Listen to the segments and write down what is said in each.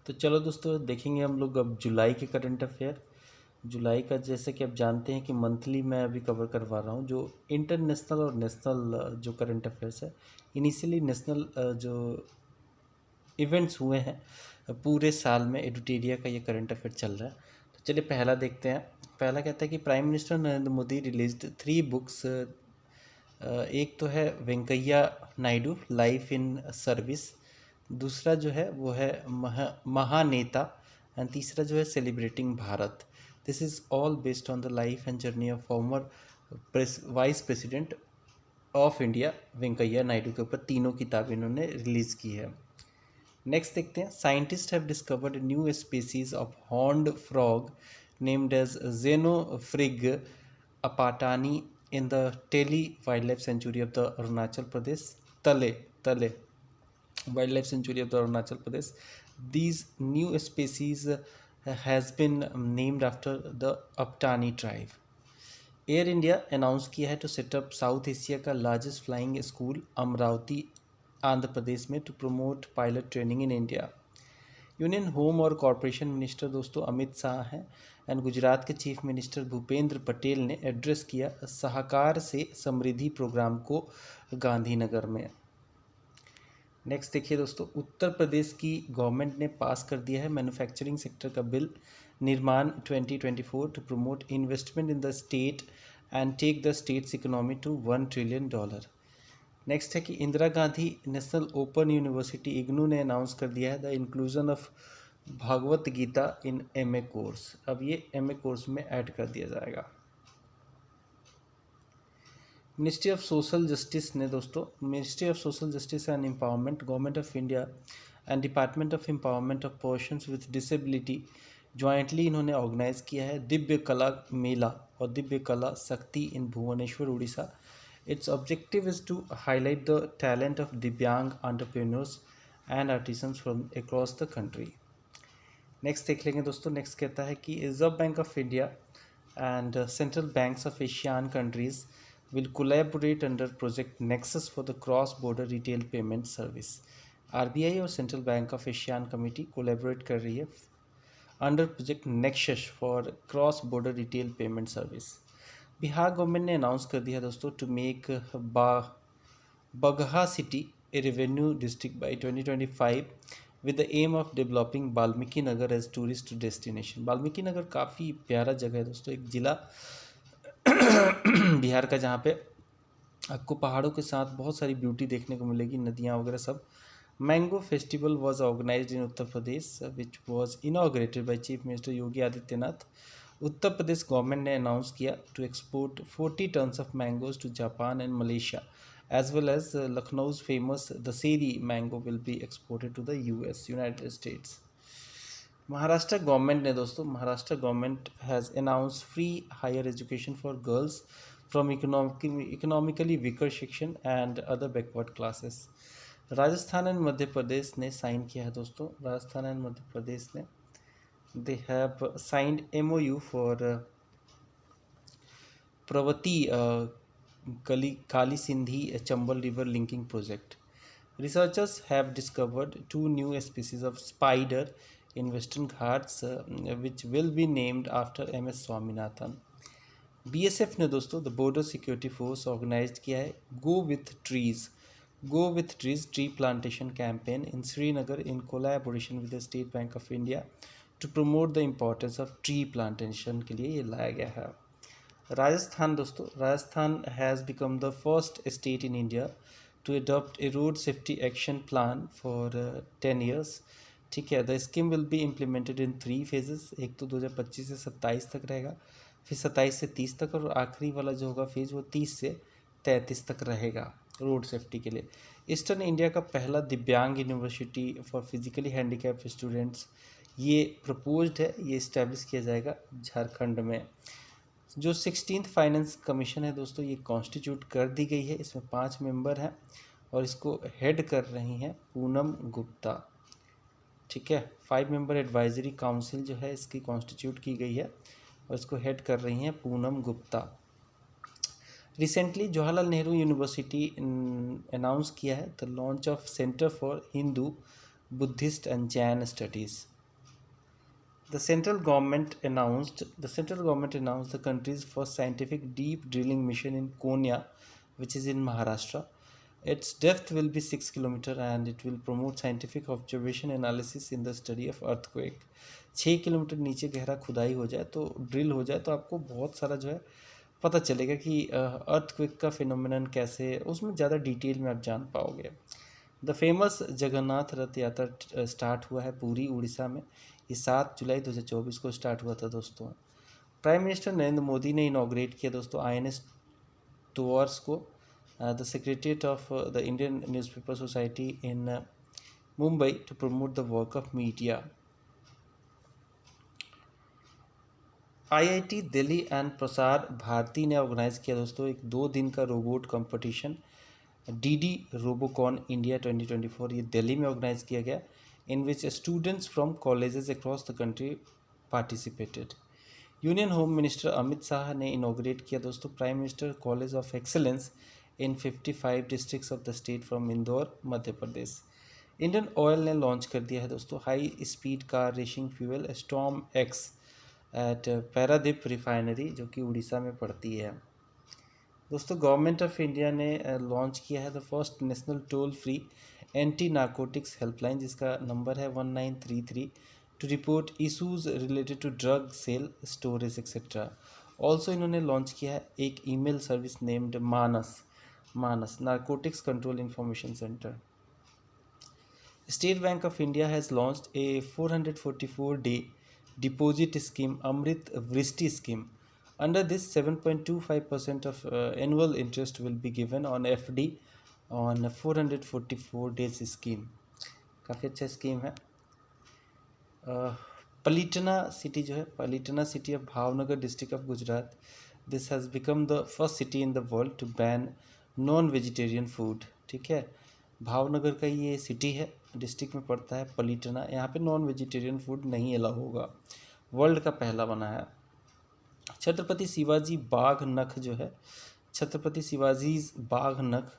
तो चलो दोस्तों देखेंगे हम लोग अब जुलाई के करंट अफेयर। जुलाई का जैसे कि आप जानते हैं कि मंथली मैं अभी कवर करवा रहा हूँ जो इंटरनेशनल और नेशनल जो करंट अफेयर्स है। इनिशियली नेशनल जो इवेंट्स हुए हैं पूरे साल में, एडुटेरिया का ये करंट अफेयर चल रहा है। तो चलिए पहला देखते हैं। पहला कहता है कि prime minister Narendra Modi released 3 books. एक तो है Venkaiah Naidu life in service, दूसरा जो है वो है महानेता, एंड तीसरा जो है celebrating Bharat. This is all based on the life and journey of former vice president of India Venkaiah Naidu के ऊपर तीनों किताबें इन्होंने रिलीज़ की है। नेक्स्ट देखते हैं। Scientist have discovered new species of horned frog named as Xenophrys Apatani in the Teli Wildlife Sanctuary of the Arunachal Pradesh, Tale Wildlife Sanctuary of the Arunachal Pradesh. These new species has been named after the Aptani tribe. Air India announce किया है to setup South Asia का largest flying school Amaravati Andhra Pradesh में to promote pilot training in India. Union home और corporation minister दोस्तों अमित शाह हैं, and Gujarat के chief minister Bhupendra Patel ने address किया सहकार से समृद्धि प्रोग्राम को गांधीनगर में। नेक्स्ट देखिए दोस्तों, उत्तर प्रदेश की गवर्नमेंट ने पास कर दिया है मैन्युफैक्चरिंग सेक्टर का बिल निर्माण 2024 to promote investment in the state and take the state's economy to $1 trillion. Next है कि Indira Gandhi national open university IGNOU ने अनाउंस कर दिया है the inclusion of Bhagavad Gita in MA course. अब ये एमए कोर्स में ऐड कर दिया जाएगा। मिनिस्ट्री ऑफ सोशल जस्टिस ने दोस्तों ministry of social justice and empowerment, government of India and department of empowerment of persons with disability jointly इन्होंने organise किया है दिव्य कला मेला और Divya Kala Shakti in Bhubaneswar Orissa. Its objective is to highlight the talent of Divyang entrepreneurs and artisans from across the country. Next देख लेंगे दोस्तों। Next कहता है कि Reserve Bank of India and central banks of ASEAN countries will collaborate under project Nexus for the cross border retail payment service. RBI और central bank of ASEAN committee collaborate कर रही है under project Nexus for cross border retail payment service. Bihar government ने announce कर दिया दोस्तों to make Bagaha city a revenue district by 2025 with the aim of developing Valmiki Nagar as tourist destination. Valmiki Nagar काफ़ी प्यारा जगह है दोस्तों, एक ज़िला बिहार का जहाँ पे आपको पहाड़ों के साथ बहुत सारी ब्यूटी देखने को मिलेगी, नदियाँ वगैरह सब। Mango festival was organised in Uttar Pradesh which was inaugurated by chief minister Yogi Adityanath. Uttar Pradesh government ने अनाउंस किया to export 40 tons of mangoes to Japan and Malaysia as well as Lucknow's famous Dasheri mango will be exported to the US United States. Maharashtra government ने दोस्तों Maharashtra government has announce free higher education for girls from economically weaker section and other backward classes. Rajasthan and Madhya Pradesh ने sign किया है दोस्तों, Rajasthan and Madhya Pradesh ने they have signed MOU for Pravati Kali Sindhi Chambal River linking project. Researchers have discovered 2 new species of spider in Western Ghats which will be named after MS Swaminathan. BSF ने दोस्तों the Border security Force organise किया है go with trees tree plantation campaign in Srinagar in collaboration with the State Bank of India to promote the importance of tree plantation के लिए ये लाया गया है। राजस्थान दोस्तों Rajasthan has become the first state in India to adopt a road safety action plan for 10 years. ठीक है, the scheme will be implemented in 3 phases. एक तो 2025 से 27 तक रहेगा, फिर 27 से 30 तक, और आखिरी वाला जो होगा फेज़ वो 30 से 33 तक रहेगा रोड सेफ्टी के लिए। ईस्टर्न इंडिया का पहला दिव्यांग university for physically handicap students ये प्रपोज्ड है, ये इस्टेब्लिश किया जाएगा झारखंड में। जो 16th फाइनेंस कमीशन है दोस्तों ये कॉन्स्टिट्यूट कर दी गई है, इसमें 5 मेंबर हैं और इसको हेड कर रही हैं पूनम गुप्ता। ठीक है, 5 मेंबर एडवाइजरी काउंसिल जो है इसकी कॉन्स्टिट्यूट की गई है और इसको हेड कर रही हैं Poonam Gupta. Recently Jawaharlal Nehru university announce किया है the launch of centre for Hindu Buddhist and Jain studies. The central government announced the country's first scientific deep drilling mission in Konya, which is in Maharashtra. Its depth will be 6 kilometer and it will promote scientific observation analysis in the study of earthquake. 6 kilometre नीचे गहरा खुदाई हो जाए तो drill हो जाए तो आपको बहुत सारा जो है पता चलेगा कि अर्थक्वेक का फिनोमिनन कैसे है, उसमें ज़्यादा डिटेल में आप जान पाओगे। द फेमस जगन्नाथ रथ यात्रा स्टार्ट हुआ है पूरी उड़ीसा में। ये 7 जुलाई 2024 को स्टार्ट हुआ था दोस्तों। प्राइम मिनिस्टर नरेंद्र मोदी ने इनॉग्रेट किया दोस्तों INS टूअर्स को। The secretariat of the Indian Newspaper Society in Mumbai to promote the work of media. IIT Delhi and Prasar Bharati ने ऑर्गेनाइज किया दोस्तों एक 2 दिन का robot competition DD Robocon India 2024। ये दिल्ली में ऑर्गेनाइज किया गया, in which students from colleges across the country participated. Union home minister Amit Shah ने इनॉग्रेट किया दोस्तों prime minister college of excellence in 55 districts of the state from Indore Madhya Pradesh. Indian Oil ने launch कर दिया है दोस्तों high speed car racing fuel Storm X at Paradip refinery, जो कि उड़ीसा में पड़ती है। दोस्तों गवर्नमेंट ऑफ इंडिया ने लॉन्च किया है the first national toll free anti narcotics helpline, जिसका नंबर है 1933 to report issues related to drug sale storage etcetera. Also इन्होंने लॉन्च किया है एक email service named Manas narcotics control information centre. State Bank of India has launched a 444-day deposit scheme, Amrit Vrishti scheme. Under this, 7.25% of annual interest will be given on FD on a 444 days scheme. काफ़ी अच्छा scheme है। Palitana city जो है, Palitana city of Bhavnagar district of Gujarat, this has become the first city in the world to ban non vegetarian food. ठीक है, भावनगर का ये city है, डिस्ट्रिक्ट में पड़ता है पलीटना। यहाँ पे नॉन वेजिटेरियन फूड नहीं अलाउ होगा, वर्ल्ड का पहला बना है। छत्रपति शिवाजी बाघ नख जो है, छत्रपति शिवाजी बाघ नख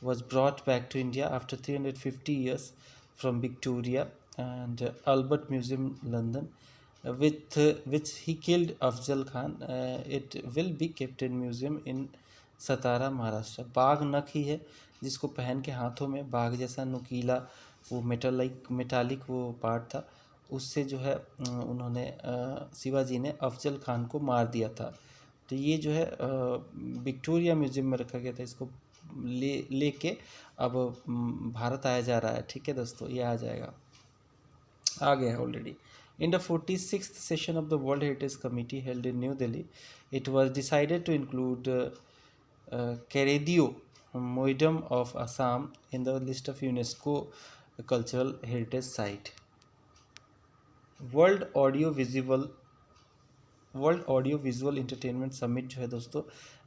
was brought back to India after 350 years from Victoria and Albert Museum, London, with which he killed Afzal Khan. It will be kept in museum in सतारा महाराष्ट्र। बाघ नख ही है जिसको पहन के हाथों में बाघ जैसा नुकीला वो मेटालिक वो पार्ट था, उससे जो है उन्होंने शिवाजी ने अफजल खान को मार दिया था। तो ये जो है विक्टोरिया म्यूजियम में रखा गया था, इसको लेके अब भारत आया जा रहा है। ठीक है दोस्तों, ये आ जाएगा, आ गया है already. In the 46th session of the World Heritage Committee held in New Delhi, it was decided to include Keredio Museum of Assam in the list of UNESCO Cultural Heritage Site. World Audio Visual Entertainment Summit जो है दोस्तों,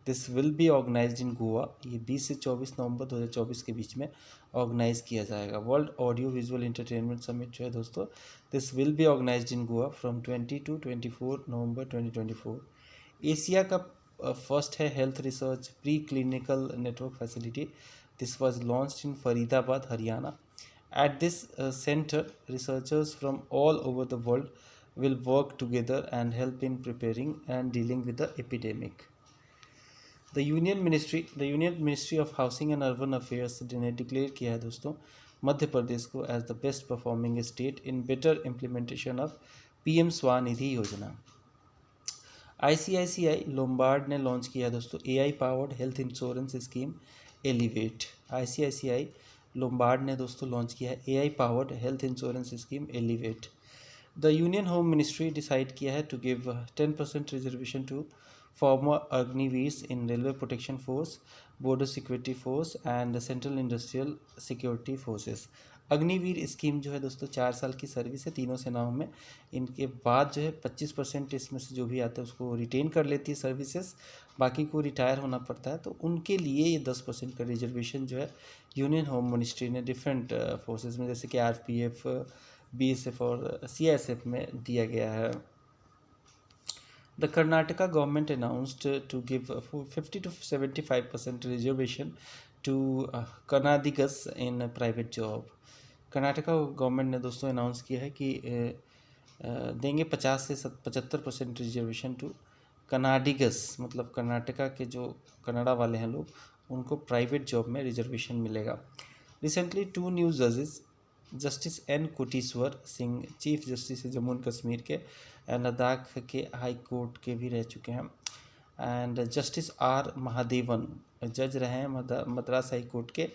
this will be organised in Goa. ये 20 से 24 November 2024 के बीच में organise किया जाएगा। World Audio Visual Entertainment Summit जो है दोस्तों, this will be organised in Goa from 20 to 24 November 2024। Asia का फर्स्ट है health research pre clinical network facility, this was launched in Faridabad Haryana. At this center, researchers from all over the world will work together and help in preparing and dealing with the epidemic. The Union Ministry of Housing and Urban Affairs ने declare किया है दोस्तों मध्य प्रदेश को as the best performing state in better implementation of PM Svanidhi Yojana. ICICI Lombard ने launch किया है दोस्तों AI powered health insurance scheme elevate. ICICI Lombard ने दोस्तों लॉन्च किया है AI powered health insurance scheme elevate. The union home ministry decide किया है to give 10% reservation to former Agniveers in railway protection force, border security force and central industrial security forces. Agniveer scheme जो है दोस्तों 4 साल की सर्विस है तीनों सेनाओं में, इनके बाद जो है 25% इसमें से जो भी आता है उसको रिटेन कर लेती है सर्विसेज, बाकी को रिटायर होना पड़ता है। तो उनके लिए ये 10% का रिजर्वेशन जो है यूनियन होम मिनिस्ट्री ने डिफरेंट फोर्सेज में जैसे कि RPF, BSF और CISF में दिया गया है। The Karnataka government announced to give 50 to 75% reservation to Kannadigas in private job. Karnataka government ने दोस्तों अनाउंस किया है कि देंगे 50 से 75% रिजर्वेशन टू कनाडिगस, मतलब कर्नाटका के जो कनाडा वाले हैं लोग, उनको प्राइवेट जॉब में रिजर्वेशन मिलेगा। रिसेंटली 2 न्यू जजेस, justice N Koteshwar Singh chief justice है जम्मू एंड कश्मीर के, लद्दाख के हाई कोर्ट के भी रह चुके हैं, एंड जस्टिस आर महादेवन जज रहे हैं मद्रास हाई कोर्ट के,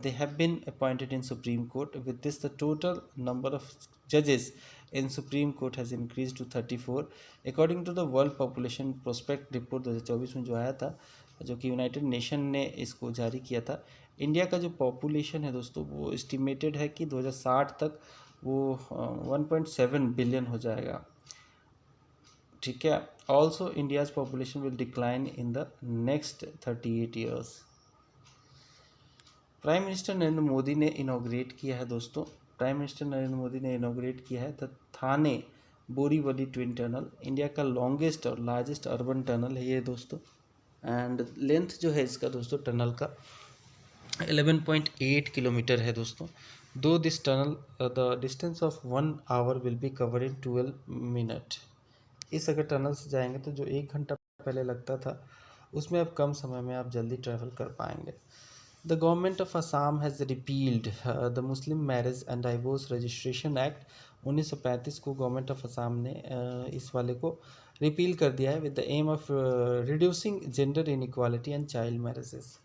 they have been appointed in Supreme Court. With this, the total number of judges in Supreme Court has increased to 34. According to the World Population Prospect Report 2024 में जो आया था, जो कि यूनाइटेड नेशन ने इसको जारी किया था, इंडिया का जो पॉपुलेशन है दोस्तों वो एस्टिमेटेड है कि 2060 तक वो 1.7 बिलियन हो जाएगा। ठीक है। Also India's population will decline in the next 38 years. Prime minister Narendra Modi ने इनॉग्रेट किया है दोस्तों, प्राइम मिनिस्टर नरेंद्र मोदी ने इनॉग्रेट किया है the Thane Borivali twin tunnel, India का लॉन्गेस्ट और लार्जेस्ट अर्बन टनल है ये दोस्तों, एंड लेंथ जो है इसका दोस्तों टनल का 11.8 किलोमीटर है दोस्तों। Through this tunnel the distance of 1 hour will be covered in 12 minute. इस अगर टनल से जाएंगे तो जो 1 घंटा पहले लगता था उसमें अब कम समय में आप जल्दी ट्रैवल कर पाएंगे। The government of Assam has repealed the Muslim Marriage and Divorce Registration Act 1935 को गवर्नमेंट ऑफ असम ने इस वाले को रिपील कर दिया है with the aim of reducing gender inequality and child marriages.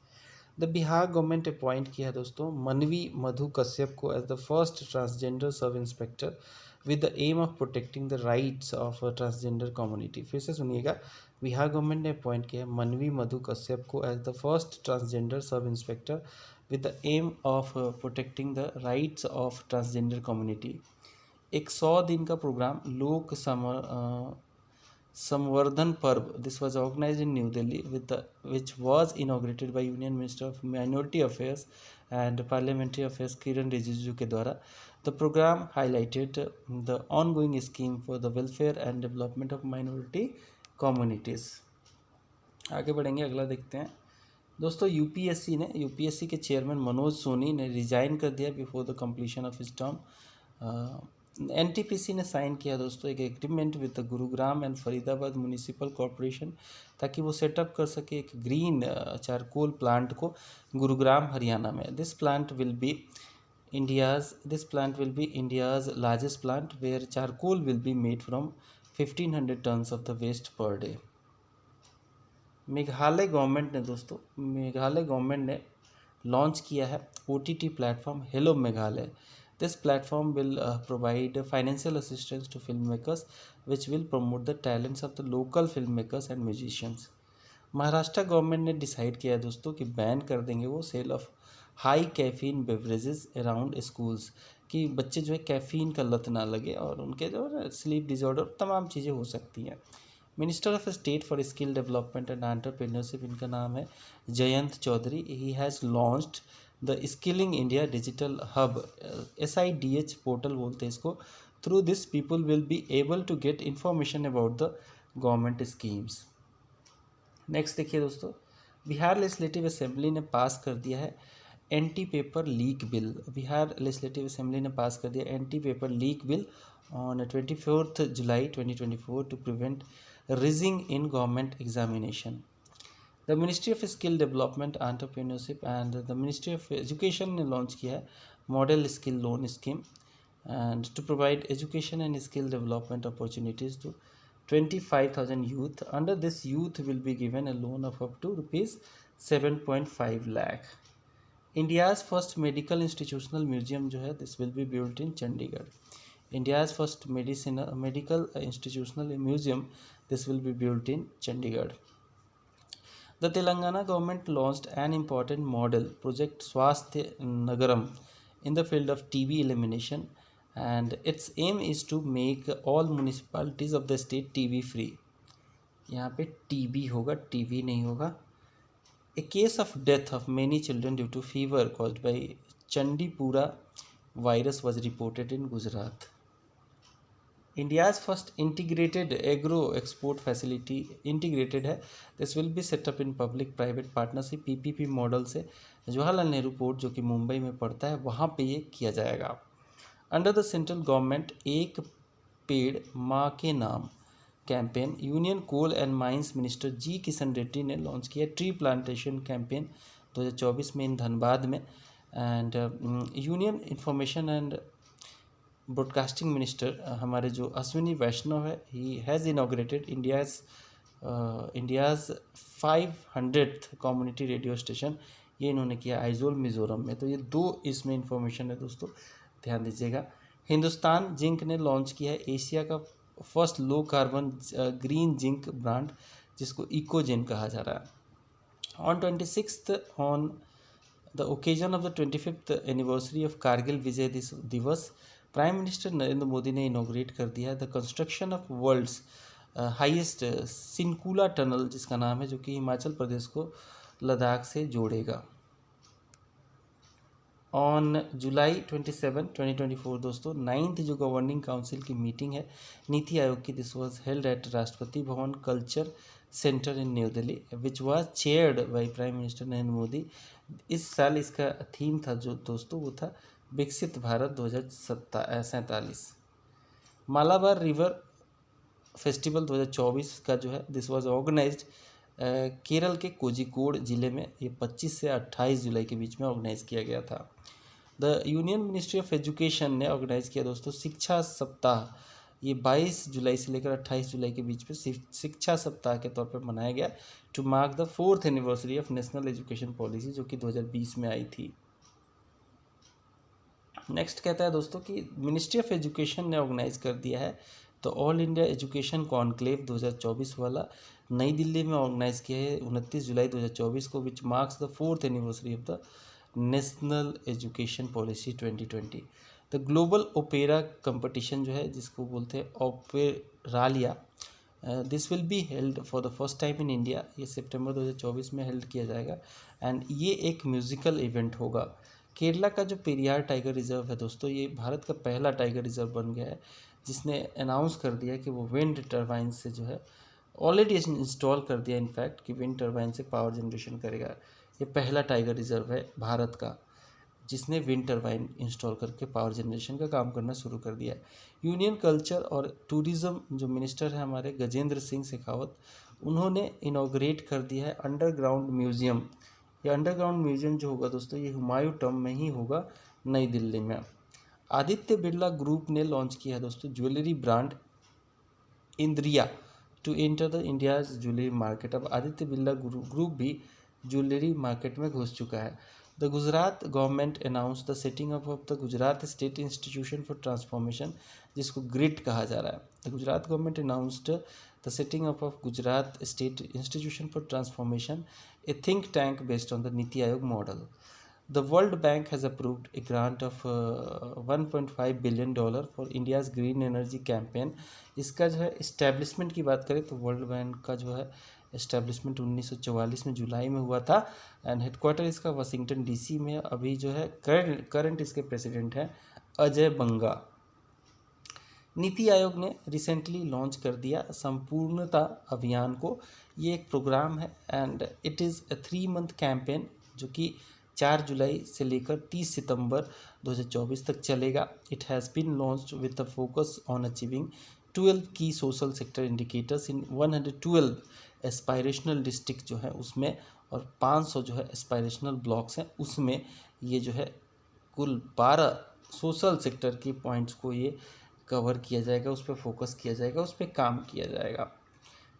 The Bihar government appoint किया है दोस्तों मनवी मधु कश्यप को as the first transgender sub inspector with the aim of protecting the rights of transgender community. फिर से सुनिएगा, बिहार गवर्नमेंट ने अपॉइंट किया मनवी मधु कश्यप को as the first transgender sub inspector with the aim of protecting the rights of transgender community. एक 100 दिन का program Lok Samvardhan Parv, this was organize in new Delhi which was inaugurated by union minister of minority affairs and parliamentary affairs Kiran Rijiju के द्वारा। The program highlighted the ongoing scheme for the welfare and development of minority communities. आगे बढ़ेंगे, अगला देखते हैं दोस्तों। UPSC के chairman Manoj Soni ने रिजाइन कर दिया before the completion of his term. NTPC ने साइन किया दोस्तों एक agreement with the Gurugram and Faridabad municipal corporation ताकि वो सेटअप कर सके एक ग्रीन चारकोल प्लांट को गुरुग्राम हरियाणा में। This plant will be India's largest plant where charcoal will be made from 1500 tons of the waste per day. Meghalaya government ने लॉन्च किया है OTT platform hello Meghalaya. This platform will provide financial assistance to film makers which will promote the talents of the local film makers and musicians. Maharashtra government ने decide किया है दोस्तों कि ban कर देंगे वो sale of high caffeine beverages around schools, कि बच्चे जो है कैफ़ीन का लत ना लगे और उनके जो है स्लीप डिसऑर्डर तमाम चीज़ें हो सकती हैं। Minister of state for skill development and entrepreneurship, इनका नाम है Jayant Chaudhary. He has launched the skilling India digital hub, SIDH portal बोलते हैं इसको। Through this people will be able to get information about the government schemes. Next देखिए दोस्तों, Bihar legislative assembly ने पास कर दिया है anti paper leak bill. Bihar legislative assembly ने पास कर दिया anti paper leak bill on 24 July 2024 to prevent rigging in government examination. The ministry of skill development entrepreneurship and the ministry of education ने लॉन्च किया है model skill loan scheme and to provide education and skill development opportunities to 25,000 youth. Under this, youth will be given a loan of up to rupees 7.5 lakh. India's first medical institutional museum जो है this will be built in Chandigarh. India's first medical institutional museum this will be built in Chandigarh. The Telangana government launched an important model project Swasthya Nagaram in the field of TB elimination, and its aim is to make all municipalities of the state TB free. यहाँ पे TB होगा, TB नहीं होगा। A case of death of many children due to fever caused by Chandipura virus was reported in Gujarat. India's first integrated agro export facility integrated है, this will be set up in public private partnership PPP model से Jawaharlal Nehru port जो कि मुंबई में पड़ता है वहाँ पे ये किया जाएगा। अंडर द सेंट्रल गवर्नमेंट एक पेड़ Maa Ke Naam campaign union coal and mines minister G Kishan Reddy ने लॉन्च किया। ट्री प्लांटेशन कैंपेन 2024 में इन धनबाद में। And union information and broadcasting minister हमारे जो अश्विनी वैष्णव है, ही has inaugurated India's 500th community radio station. ये इन्होंने किया आइजोल मिज़ोरम में। तो ये दो इसमें इंफॉर्मेशन है दोस्तों, ध्यान दीजिएगा। हिंदुस्तान जिंक ने लॉन्च किया है एशिया का first low carbon green zinc brand, जिसको इकोजिन कहा जा रहा है। On 26th on the occasion of the 25th anniversary of Kargil Vijay Diwas, prime minister Narendra Modi ने इनोग्रेट कर दिया है the construction of world's highest Shinkula tunnel, जिसका नाम है, जो कि हिमाचल प्रदेश को लद्दाख से जोड़ेगा। ऑन जुलाई 27, 2024 दोस्तों 9th जो गवर्निंग काउंसिल की मीटिंग है नीति आयोग की, this was held at Rashtrapati Bhavan culture centre in new Delhi, which was chaired by prime minister Narendra Modi. इस साल इसका थीम था जो दोस्तों, वो था विकसित भारत 2047। मालाबार रिवर फेस्टिवल 2024 का जो है, दिस वाज ऑर्गेनाइज्ड केरल के कोझिकोड ज़िले में। ये 25 से 28 जुलाई के बीच में ऑर्गेनाइज़ किया गया था। The union ministry of education ने ऑर्गेनाइज़ किया दोस्तों शिक्षा सप्ताह। ये 22 जुलाई से लेकर 28 जुलाई के बीच में शिक्षा सप्ताह के तौर पर मनाया गया, to mark the 4th anniversary of national education policy, जो कि 2020 में आई थी। नेक्स्ट कहता है दोस्तों कि मिनिस्ट्री ऑफ एजुकेशन ने ऑर्गेनाइज कर दिया है तो ऑल इंडिया एजुकेशन कॉन्क्लेव 2024 वाला, नई दिल्ली में ऑर्गेनाइज किया है 29 जुलाई 2024 को, which marks the 4th anniversary of the national education policy 2020। The global opera competition जो है, जिसको बोलते हैं Operalia, this will be held for the first time in India. ये सितंबर 2024 में हेल्ड किया जाएगा एंड ये एक म्यूजिकल इवेंट होगा। केरला का जो पेरियार टाइगर रिजर्व है दोस्तों, ये भारत का पहला टाइगर रिजर्व बन गया है, जिसने अनाउंस कर दिया कि वो विंड टरबाइन से जो है ऑलरेडी इंस्टॉल कर दिया इनफैक्ट, कि विंड टरबाइन से पावर जनरेशन करेगा। ये पहला टाइगर रिजर्व है भारत का जिसने विंड टरबाइन इंस्टॉल करके पावर जनरेशन का काम करना शुरू कर दिया है। यूनियन कल्चर और टूरिज़्म जो मिनिस्टर है हमारे गजेंद्र सिंह शेखावत, उन्होंने इनॉग्रेट कर दिया है अंडरग्राउंड म्यूज़ियम। ये अंडरग्राउंड म्यूज़ियम जो होगा दोस्तों, ये हुमायूं टॉम में ही होगा, नई दिल्ली में। आदित्य बिरला ग्रुप ने लॉन्च किया है दोस्तों jewellery brand Indriya to enter the India's jewellery market. अब आदित्य बिरला ग्रुप भी ज्वेलरी मार्केट में घुस चुका है। The Gujarat government announce the setting up of the Gujarat state institution for transformation, जिसको ग्रिड कहा जा रहा है। The Gujarat government announced the setting up of Gujarat state institution for transformation, a think tank based on the NITI Aayog model. The World Bank has approved a grant of $1.5 billion for India's green energy campaign। इसका जो है establishment की बात करें तो world bank का जो है इस्टेब्लिशमेंट 1944 में जुलाई में हुआ था एंड हेडक्वार्टर इसका वाशिंगटन डीसी में। अभी जो है करंट इसके प्रेसिडेंट हैं अजय बंगा। नीति आयोग ने रिसेंटली लॉन्च कर दिया संपूर्णता अभियान को। ये एक प्रोग्राम है and it is A 3 month campaign, जो कि 4 जुलाई से लेकर 30 सितंबर 2024 तक चलेगा। It has been launched with the focus on achieving 12 की social sector indicators in 112 aspirational district जो है उसमें, और 500 जो है एस्पायरेशनल ब्लॉक्स हैं उसमें। ये जो है कुल 12 सोशल सेक्टर की पॉइंट्स को ये कवर किया जाएगा, उस पर फोकस किया जाएगा, उस पर काम किया जाएगा।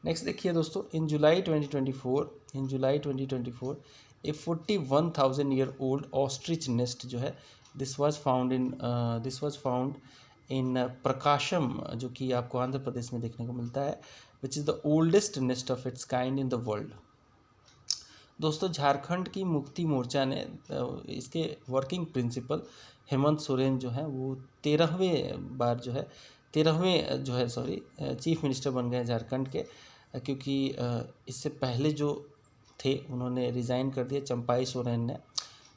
नेक्स्ट देखिए दोस्तों, इन जुलाई 2024 ए 41,000 ईयर ओल्ड ऑस्ट्रिच नेस्ट जो है, दिस वाज फाउंड इन प्रकाशम, जो कि आपको आंध्र प्रदेश में देखने को मिलता है, which is the oldest nest of its kind in the world. दोस्तों झारखंड की मुक्ति मोर्चा ने इसके वर्किंग प्रिंसिपल हेमंत सोरेन जो हैं वो 13वें चीफ मिनिस्टर बन गए झारखंड के, क्योंकि इससे पहले जो थे उन्होंने रिज़ाइन कर दिया, चंपाई सोरेन ने।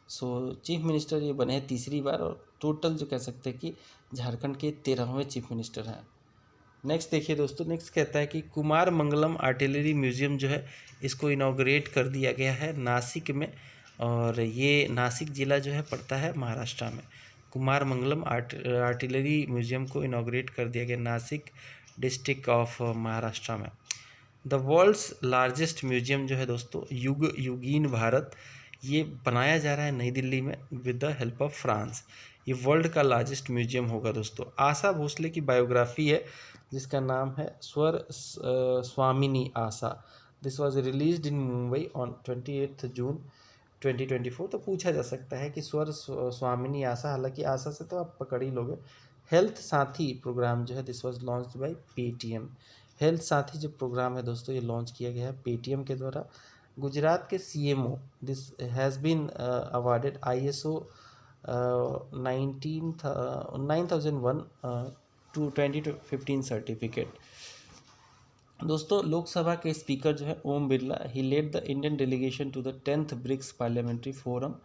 सो चीफ मिनिस्टर ये बने हैं तीसरी बार, और टोटल जो कह सकते हैं कि झारखंड के 13वें चीफ मिनिस्टर हैं। नेक्स्ट देखिए दोस्तों, नेक्स्ट कहता है कि कुमार मंगलम आर्टिलरी म्यूज़ियम जो है इसको इनॉग्रेट कर दिया गया है नासिक में, और ये नासिक ज़िला जो है पड़ता है महाराष्ट्र में। कुमार मंगलम आर्टिलरी म्यूजियम को इनॉग्रेट कर दिया गया नासिक डिस्ट्रिक्ट ऑफ महाराष्ट्र में। द वर्ल्ड्स लार्जेस्ट म्यूजियम जो है दोस्तों युगीन भारत, ये बनाया जा रहा है नई दिल्ली में with the help of France. ये वर्ल्ड का लार्जेस्ट म्यूजियम होगा दोस्तों। आशा भोसले की बायोग्राफी है जिसका नाम है Swar Swamini Asha. This was released in Mumbai on 28 June 2024। तो पूछा जा सकता है कि स्वर स्वामिनी आशा, हालांकि आशा से तो आप पकड़ ही लोगे। हेल्थ साथी प्रोग्राम जो है this was launched by Paytm. Health साथी जो प्रोग्राम है दोस्तों ये लॉन्च किया गया है पेटीएम के द्वारा। गुजरात के CMO this has been awarded ISO 9001 to 2015 certificate. दोस्तों लोकसभा के स्पीकर जो है Om Birla, he led the Indian delegation to the 10th BRICS parliamentary forum.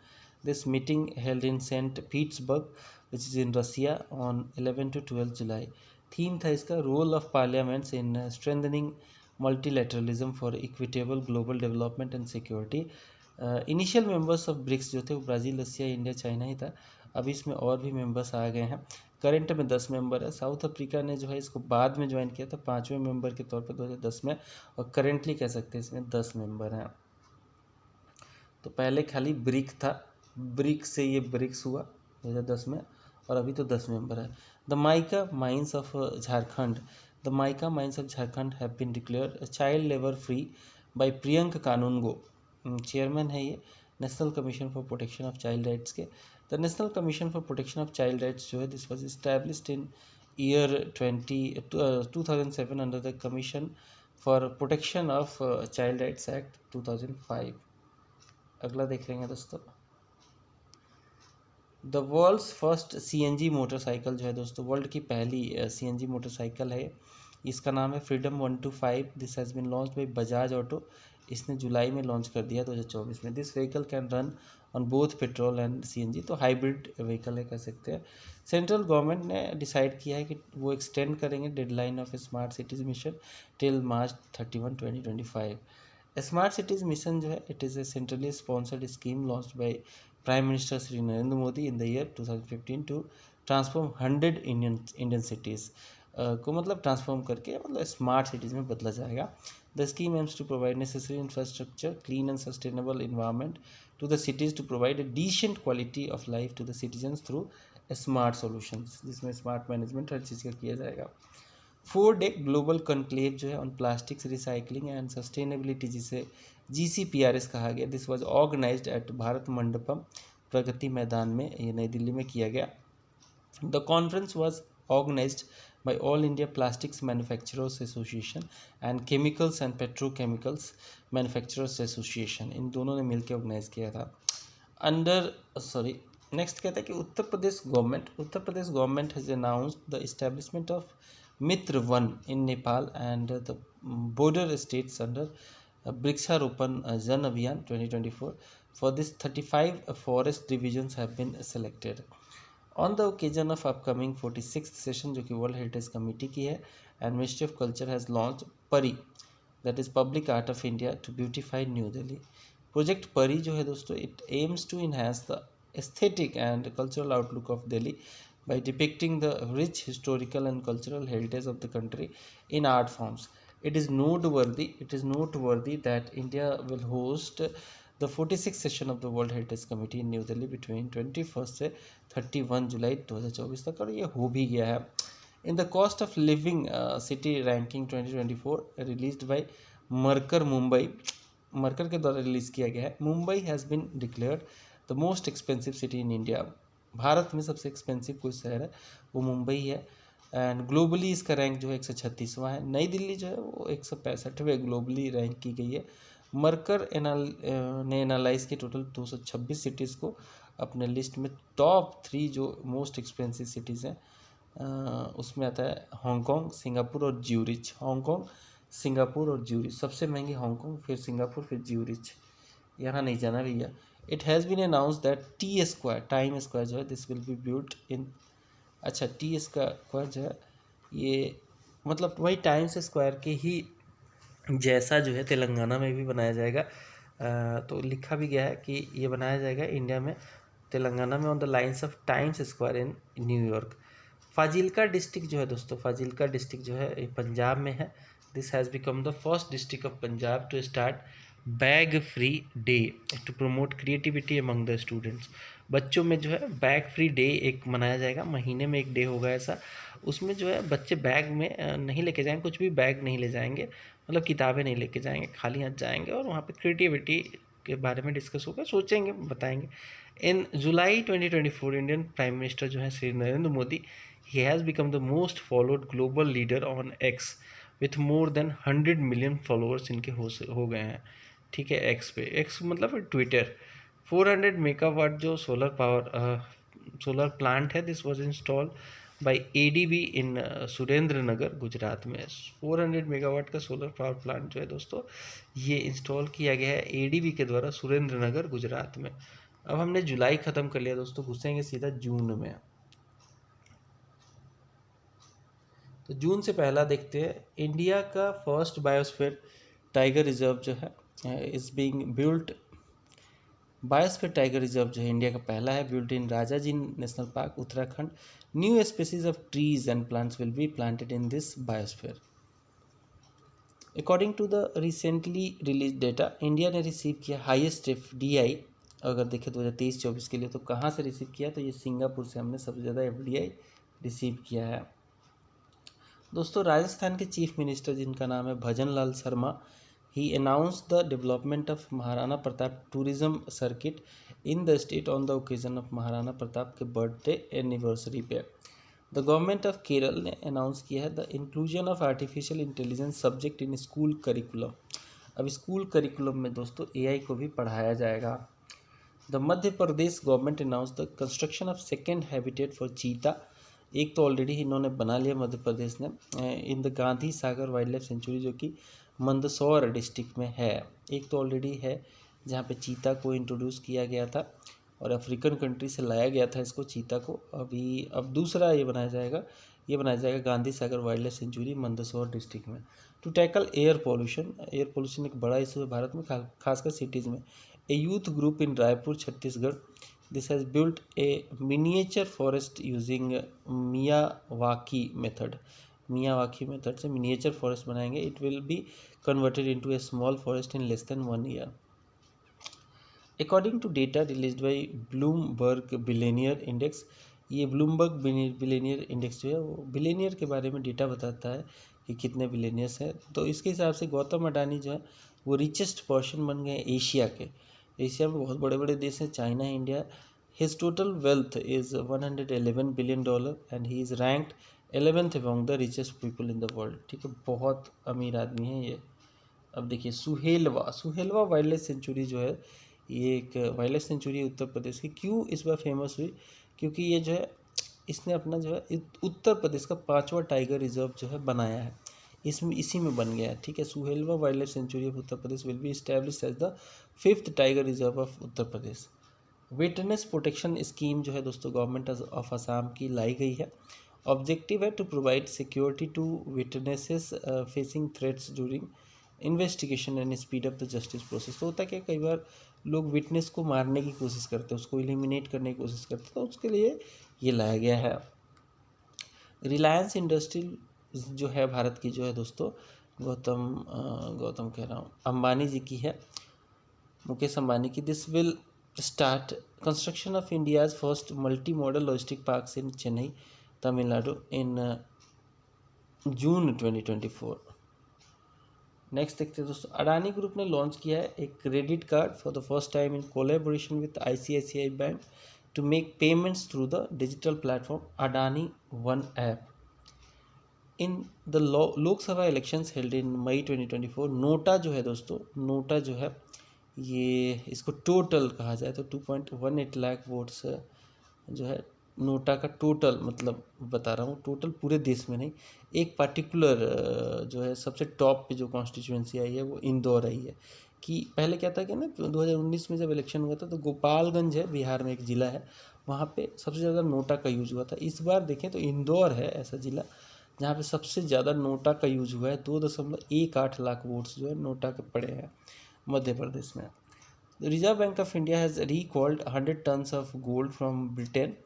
This meeting held in Saint Petersburg which is in Russia on 11 to 12 July. Theme था इसका role of parliaments in strengthening multilateralism for equitable global development and security. Initial members of BRICS जो थे वो Brazil, रसिया, India, China ही था। अभी इसमें और भी मेंबर्स आ गए हैं। करंट में 10 मेंबर है। साउथ अफ्रीका ने जो है इसको बाद में ज्वाइन किया था 5वें मेंबर के तौर पर 2010 में, और करेंटली कह सकते हैं इसमें 10 मेंबर हैं। तो पहले खाली ब्रिक था, ब्रिक से ये ब्रिक्स हुआ 2010 में, और अभी तो 10 मेंबर है। The mica mines of Jharkhand, the mica mines of Jharkhand have been declared child labour free by Priyank Kanoongo. Chairman है ये national commission for protection of child rights के। The national commission for protection of child rights जो है this was established in year 2007 under the commission for protection of child rights act 2005। अगला देख लेंगे दोस्तों। The world's first CNG motorcycle जो है दोस्तों, वर्ल्ड की पहली CNG मोटरसाइकिल है। इसका नाम है freedom 125। This has been launch by Bajaj auto. इसने जुलाई में लॉन्च कर दिया 2024 में। This vehicle can run on both petrol and CNG, तो हाइब्रिड व्हीकल है कह सकते हैं। सेंट्रल गवर्नमेंट ने डिसाइड किया है कि वो एक्सटेंड करेंगे deadline of smart cities mission till March 31, 2025। Smart cities mission जो है it is a centrally sponsored scheme launched by prime minister Shri Narendra Modi in the year 2015 to transform 100 Indian cities को मतलब ट्रांसफॉर्म करके मतलब स्मार्ट सिटीज़ में बदला जाएगा। The scheme aims to provide necessary infrastructure, clean and sustainable environment to the cities to provide a decent quality of life to the citizens through smart solutions, जिसमें smart management हर चीज़ का किया जाएगा। 4-day global conclave जो है on plastics recycling and sustainability, जिसे GCPRS कहा गया, this was organized at Bharat Mandapam Pragati Maidan में, ये नई दिल्ली में किया गया। The conference was organized by all India plastics manufacturers association and chemicals and petrochemicals manufacturers association, इन दोनों ने मिलकर ऑर्गेनाइज किया था। नेक्स्ट कहता है कि Uttar Pradesh government has announced the establishment of Mitra Van in Nepal and the border states under Vriksharopan Jan Abhiyan 2024। For this 35 forest divisions have been selected on the occasion of upcoming 46th session, जो कि वर्ल्ड हेरिटेज कमेटी की है। And ministry of culture has launch PARI, that is public art of India, to beautify new Delhi. Project PARI जो है दोस्तों, it aims to enhance the aesthetic and cultural outlook of Delhi by depicting the rich historical and cultural heritage of the country in art forms. It is noteworthy that India will host the 46th session of the World Heritage Committee in New Delhi between 21st से 31 जुलाई 2024 तक, और ये हो भी गया है। In the cost of living city ranking 2024 released by मरकर मुंबई, मरकर के द्वारा रिलीज़ किया गया है, Mumbai has been declared the most expensive city in India. Bharat में सबसे एक्सपेंसिव कोई शहर है वो मुंबई है। एंड ग्लोबली इसका रैंक जो है 136वां है। नई दिल्ली जो है वो 165वें ग्लोबली रैंक की गई है। मरकर ने एनालाइज की टोटल 226 सिटीज़ को अपने लिस्ट में। टॉप 3 जो मोस्ट एक्सपेंसिव सिटीज़ हैं उसमें आता है हांगकॉन्ग, सिंगापुर और ज्यूरिच। हांगकॉन्ग, सिंगापुर और ज्यूरिच, सबसे महंगी हांगकॉन्ग, फिर सिंगापुर, फिर ज्यूरिच। यहाँ नहीं जाना भैया। It has been announced that time square जो है this will be built in, अच्छा टी स्क्वायर जो है ये मतलब वही टाइम्स स्क्वायर के ही जैसा जो है तेलंगाना में भी बनाया जाएगा। तो लिखा भी गया है कि ये बनाया जाएगा इंडिया में तेलंगाना में on the lines of times square in New York. Fazilka district जो है दोस्तों, फाजिल्का डिस्ट्रिक्ट जो है ये पंजाब में है। This has become the first district of Punjab to start bag free day to promote creativity among the students. बच्चों में जो है बैग फ्री डे एक मनाया जाएगा, महीने में एक डे होगा ऐसा। उसमें जो है बच्चे बैग में नहीं लेके जाएंगे, कुछ भी बैग नहीं ले जाएंगे, मतलब किताबें नहीं लेके जाएंगे, खाली हाथ जाएंगे और वहाँ पे क्रिएटिविटी के बारे में डिस्कस होगा, सोचेंगे, बताएंगे। इन जुलाई 2024 इंडियन प्राइम मिनिस्टर जो है Shri Narendra Modi, he has become the most followed global leader on X with more than 100 million followers इनके हो गए हैं, ठीक है। एक्स पे, एक्स मतलब ट्विटर। 400 मेगावाट जो सोलर प्लांट है, this was installed by ADB in Surendranagar Gujarat में। 400 मेगावाट का सोलर पावर प्लांट जो है दोस्तों ये इंस्टॉल किया गया है एडीबी के द्वारा सुरेंद्र नगर गुजरात में। अब हमने जुलाई ख़त्म कर लिया दोस्तों, घुसेंगे सीधा जून में। तो जून से पहला देखते हैं, इंडिया का फर्स्ट बायोस्फीयर टाइगर रिजर्व जो है is being built. Biosphere tiger reserve जो है इंडिया का पहला है, built in Rajaji national park Uttarakhand. New species of trees and plants will be planted in this biosphere. According to the recently release data, India ने receive किया highest FDI, अगर देखें 2023-24 के लिए, तो कहाँ से रिसीव किया, तो ये सिंगापुर से हमने सबसे ज़्यादा एफडीआई रिसीव किया है दोस्तों। राजस्थान के चीफ मिनिस्टर जिनका नाम है Bhajan Lal Sharma, he announce the development of Maharana Pratap tourism circuit in the state on the occasion of Maharana Pratap के बर्थडे एनिवर्सरी पे। द गवर्नमेंट ऑफ केरल ने अनाउंस किया है the inclusion of artificial intelligence subject in school curriculum. अब school curriculum में दोस्तों AI को भी पढ़ाया जाएगा। The Madhya Pradesh government announce the construction of second habitat for cheetah. एक तो ऑलरेडी इन्होंने बना लिया मध्य प्रदेश ने in the Gandhi Sagar wild life sanctuary जो कि मंदसौर डिस्ट्रिक्ट में है। एक तो ऑलरेडी है जहाँ पे चीता को इंट्रोड्यूस किया गया था और अफ्रीकन कंट्री से लाया गया था इसको, चीता को। अब दूसरा ये बनाया जाएगा Gandhi Sagar wild life sanctuary Mandsaur district में। टू टैकल एयर पोल्यूशन एक बड़ा इशू है भारत में, खासकर सिटीज़ में। A youth group in Raipur Chhattisgarh, this has built a miniature forest using Miyawaki method से मिनिएचर फॉरेस्ट बनाएंगे। It will be converted into a small forest in less than 1 year. According to data released by Bloomberg billionaire index, ये Bloomberg billionaire index जो है वो billionaire के बारे में data बताता है कि कितने बिलियनियर्स हैं। तो इसके हिसाब से गौतम अडानी जो है वो रिचेस्ट पर्सन बन गए एशिया के। एशिया में बहुत बड़े बड़े देश हैं, China, India. His total wealth is $111 billion and he is ranked 11th among the richest people in the world, ठीक है, बहुत अमीर आदमी है ये। अब देखिए सुहेलवा वाइल्ड लाइफ सेंचुरी जो है ये एक वाइल्ड लाइफ सेंचुरी है उत्तर प्रदेश की। क्यों इस बार फेमस हुई, क्योंकि ये जो है इसने अपना जो है उत्तर प्रदेश का 5वां टाइगर रिजर्व जो है बनाया है, इसी में बन गया है, ठीक है। Suhelwa wild life sanctuary of Uttar Pradesh will be established as the 5th tiger reserve of Uttar Pradesh. Witness protection scheme जो है दोस्तों गवर्नमेंट ऑफ असम की लाई गई है। ऑब्जेक्टिव है to provide security to witnesses facing threats during investigation and speed up the justice process. तो होता क्या, कई बार लोग विटनेस को मारने की कोशिश करते हैं, उसको एलिमिनेट करने की कोशिश करते हैं, तो उसके लिए ये लाया गया है। रिलायंस इंडस्ट्री जो है भारत की जो है दोस्तों गौतम कह रहा हूँ अंबानी जी की है, मुकेश अंबानी की। This will start construction of India's first multi modal logistic parks in Chennai Tamil Nadu in June 2024। Next देखते हैं दोस्तों, अडानी ग्रुप ने लॉन्च किया है एक credit card for the first time in collaboration with ICICI bank to make payments through the digital platform Adani one app. In the Lok Sabha elections held in May 2024, NOTA जो है दोस्तों, नोटा जो है ये इसको टोटल कहा जाए तो 2.18 लाख वोट्स जो है नोटा का टोटल, मतलब बता रहा हूँ टोटल पूरे देश में नहीं, एक पार्टिकुलर जो है सबसे टॉप पे जो कॉन्स्टिट्यूंसी आई है वो इंदौर आई है। कि पहले क्या था कि ना 2019 में जब इलेक्शन हुआ था तो गोपालगंज है बिहार में एक ज़िला है, वहाँ पे सबसे ज़्यादा नोटा का यूज़ हुआ था। इस बार देखें तो इंदौर है ऐसा ज़िला जहाँ पे सबसे ज़्यादा नोटा का यूज़ हुआ है, 2.18 लाख वोट्स जो है नोटा के पड़े हैं मध्य प्रदेश में। The Reserve Bank of India has recalled 100 tons of gold from Britain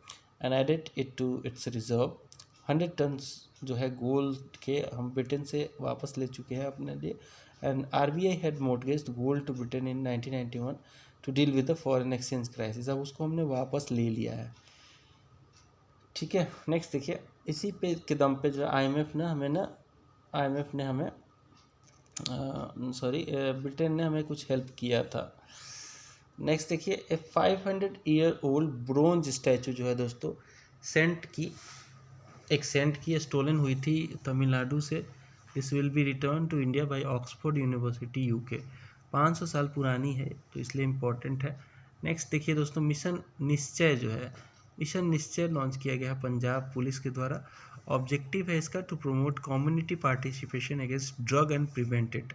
and added it to its reserve. 100 tons जो है गोल्ड के हम ब्रिटेन से वापस ले चुके हैं अपने लिए. And RBI had mortgaged gold to Britain in 1991 to deal with the foreign exchange crisis. अब उसको हमने वापस ले लिया है. ठीक है, नेक्स्ट देखिए, इसी पे के दम पे जो IMF ने हमें ब्रिटेन ने हमें कुछ हेल्प किया था. नेक्स्ट देखिए, ए 500-year old ब्रोंज स्टैचू जो है दोस्तों सेंट की स्टोलन हुई थी तमिलनाडु से. This will be return to India by Oxford University UK. 500 साल पुरानी है तो इसलिए इम्पोर्टेंट है. नेक्स्ट देखिए दोस्तों, मिशन निश्चय लॉन्च किया गया है पंजाब पुलिस के द्वारा. ऑब्जेक्टिव है इसका to promote community participation against drug and prevent it.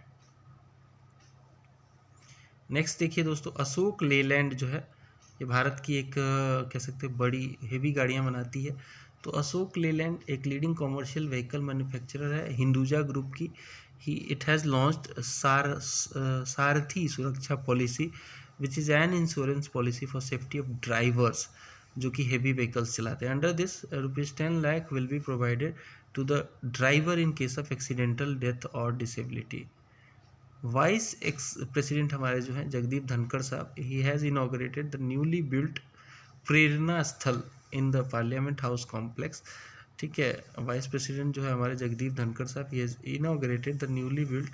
Next देखिए दोस्तों, अशोक लेलैंड जो है ये भारत की एक कह सकते हैं बड़ी हेवी गाड़ियाँ बनाती है. तो अशोक लेलैंड एक लीडिंग कॉमर्शियल व्हीकल मैन्युफैक्चरर है हिंदुजा ग्रुप की. It has launched Sarathi Suraksha policy which is an insurance policy for safety of drivers जो कि हेवी व्हीकल्स चलाते हैं. Under this ₹10 lakh will be provided to the driver in case of accidental death और disability. Vice ex president हमारे जो हैं जगदीप धनखड़ साहब, he has inaugurated the newly built Prerna Sthal in the parliament house complex. ठीक है, वाइस प्रेसिडेंट जो है हमारे जगदीप धनखड़ साहब, he has inaugurated the newly built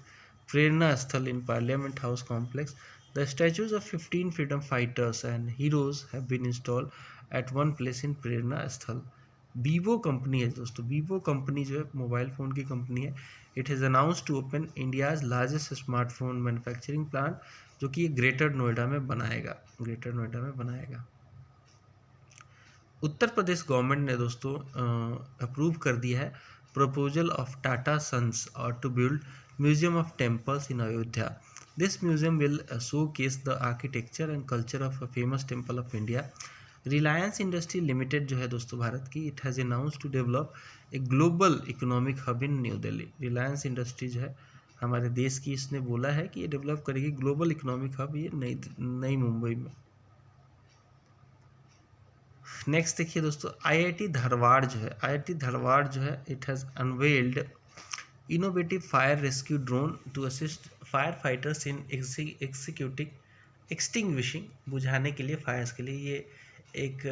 Prerna Sthal in parliament house complex. The statues of 15 freedom fighters and heroes have been installed at one place in Prerna Sthal. Vivo company है दोस्तों, Vivo company जो है मोबाइल फ़ोन की company है. It has announce to open India's largest smartphone manufacturing plant जो कि greater Noida में बनाएगा. उत्तर प्रदेश गवर्नमेंट ने दोस्तों अप्रूव कर दिया है प्रपोजल ऑफ टाटा सन्स और to build museum of temples in Ayodhya. This museum will showcase the architecture and culture of a famous temple of India. Reliance Industry Limited जो है दोस्तों भारत की, it has announce to develop a global economic hub in new Delhi. Reliance Industry जो है हमारे देश की, इसने बोला है कि ये डेवलप करेगी ग्लोबल इकोनॉमिक हब ये नई मुंबई में. नेक्स्ट देखिए दोस्तों, IIT धारवाड़ जो है it has unveiled innovative fire rescue drone to assist fire fighters in extinguishing बुझाने के लिए फायर्स के लिए. ये एक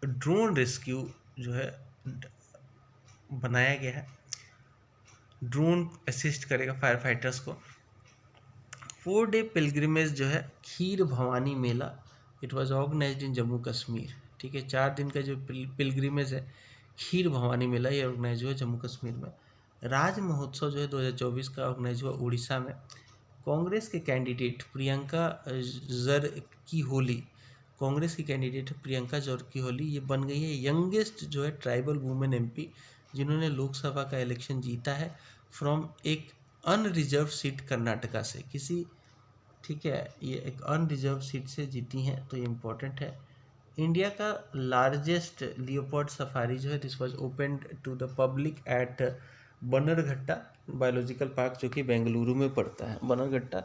ड्रोन रेस्क्यू जो है बनाया गया है, ड्रोन असिस्ट करेगा फायर फाइटर्स को. 4-day पिलग्रिमेज जो है खीर भवानी मेला, इट वाज ऑर्गेनाइज्ड इन जम्मू कश्मीर. ठीक है, 4 दिन का जो पिलग्रिमेज है खीर भवानी मेला, ये ऑर्गेनाइज हुआ जम्मू कश्मीर में. राज महोत्सव जो है 2024 का ऑर्गेनाइज हुआ उड़ीसा में. कांग्रेस के कैंडिडेट प्रियंका जरकीहोली, कांग्रेस की कैंडिडेट प्रियंका जरकीहोली, ये बन गई है यंगेस्ट जो है ट्राइबल वुमेन MP जिन्होंने लोकसभा का इलेक्शन जीता है फ्रॉम एक अनरिजर्व सीट कर्नाटका से किसी. ठीक है, ये एक अनरिजर्व सीट से जीती हैं तो ये इम्पोर्टेंट है. इंडिया का लार्जेस्ट लियोपर्ड सफारी जो है this was opened to the public at Bannerghatta biological park जो कि बेंगलुरु में पड़ता है. बन्नरघट्टा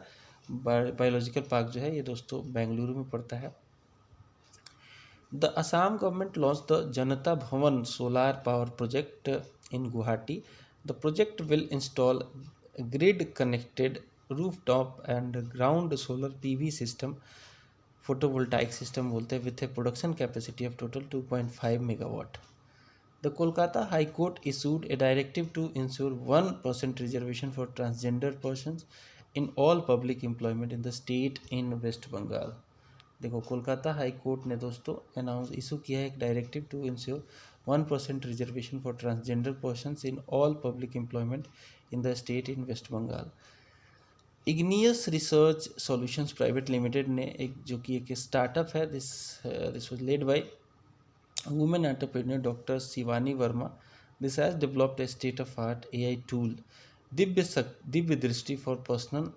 बायोलॉजिकल पार्क जो है ये दोस्तों बेंगलुरु में पड़ता है. The Assam government launched the Janata Bhavan solar power project in Guwahati. The project will install grid-connected rooftop and ground solar PV system, photovoltaic system बोलते हैं, with a production capacity of total 2.5 megawatt. The Kolkata High Court issued a directive to ensure 1% reservation for transgender persons in all public employment in the state in West Bengal. देखो, Kolkata high court ने दोस्तों issue किया है एक directive to ensure 1% reservation for transgender persons in all public employment in the state in West Bengal. Igneous research solutions private limited ने एक जो कि एक स्टार्टअप है, this was led by women entrepreneur doctor Shivani Verma. This has developed a state of art AI tool Divya Drishti for personal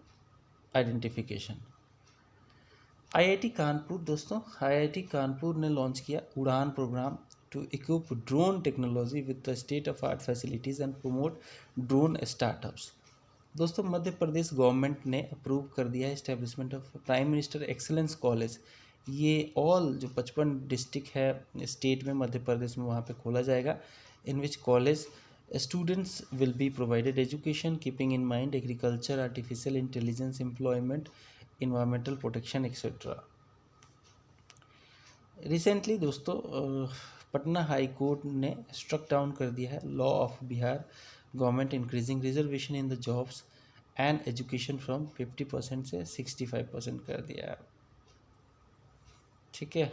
identification. IIT Kanpur दोस्तों, IIT Kanpur ने launch किया Udaan programme to equip drone technology with the state of art facilities and promote drone startups. दोस्तों Madhya Pradesh government ने approve कर दिया है establishment of prime minister excellence college. ये all जो 55 डिस्ट्रिक्ट है स्टेट में मध्य प्रदेश में वहाँ पे खोला जाएगा, in which college students will be provided education keeping in mind agriculture, artificial intelligence, employment, environmental protection etcetera. Recently दोस्तों पटना हाई कोर्ट ने स्ट्रक डाउन कर दिया है law of Bihar government increasing reservation in the jobs and education from 50% से 65% कर दिया है। ठीक है,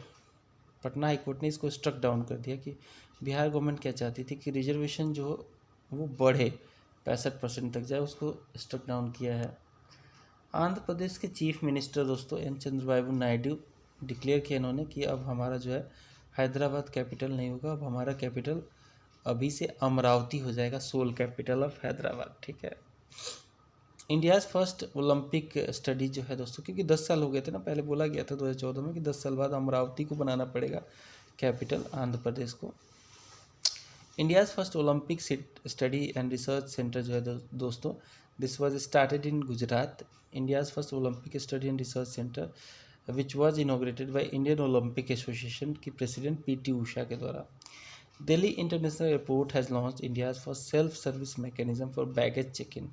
पटना हाई कोर्ट ने इसको स्ट्रक डाउन कर दिया कि बिहार गवर्नमेंट क्या चाहती थी कि रिजर्वेशन जो वो बढ़े 65% तक जाए, उसको स्ट्रक डाउन किया है। आंध्र प्रदेश के चीफ मिनिस्टर दोस्तों एन चंद्रबाबू नायडू डिक्लेयर किया इन्होंने कि अब हमारा जो है हैदराबाद कैपिटल नहीं होगा, अब हमारा कैपिटल अभी से अमरावती हो जाएगा, सोल कैपिटल ऑफ हैदराबाद। ठीक है, इंडियाज़ फर्स्ट ओलंपिक स्टडी जो है दोस्तों, क्योंकि 10 साल हो गए थे ना, पहले बोला गया था 2014 में कि 10 साल बाद अमरावती को बनाना पड़ेगा कैपिटल आंध्र प्रदेश को। India's first Olympic study and research centre जो है दोस्तों, this was started in Gujarat. India's first Olympic study and research centre which was inaugurated by Indian Olympic Association की प्रेसिडेंट पीटी उषा के द्वारा। Delhi international airport has launched India's first self service mechanism for baggage check in.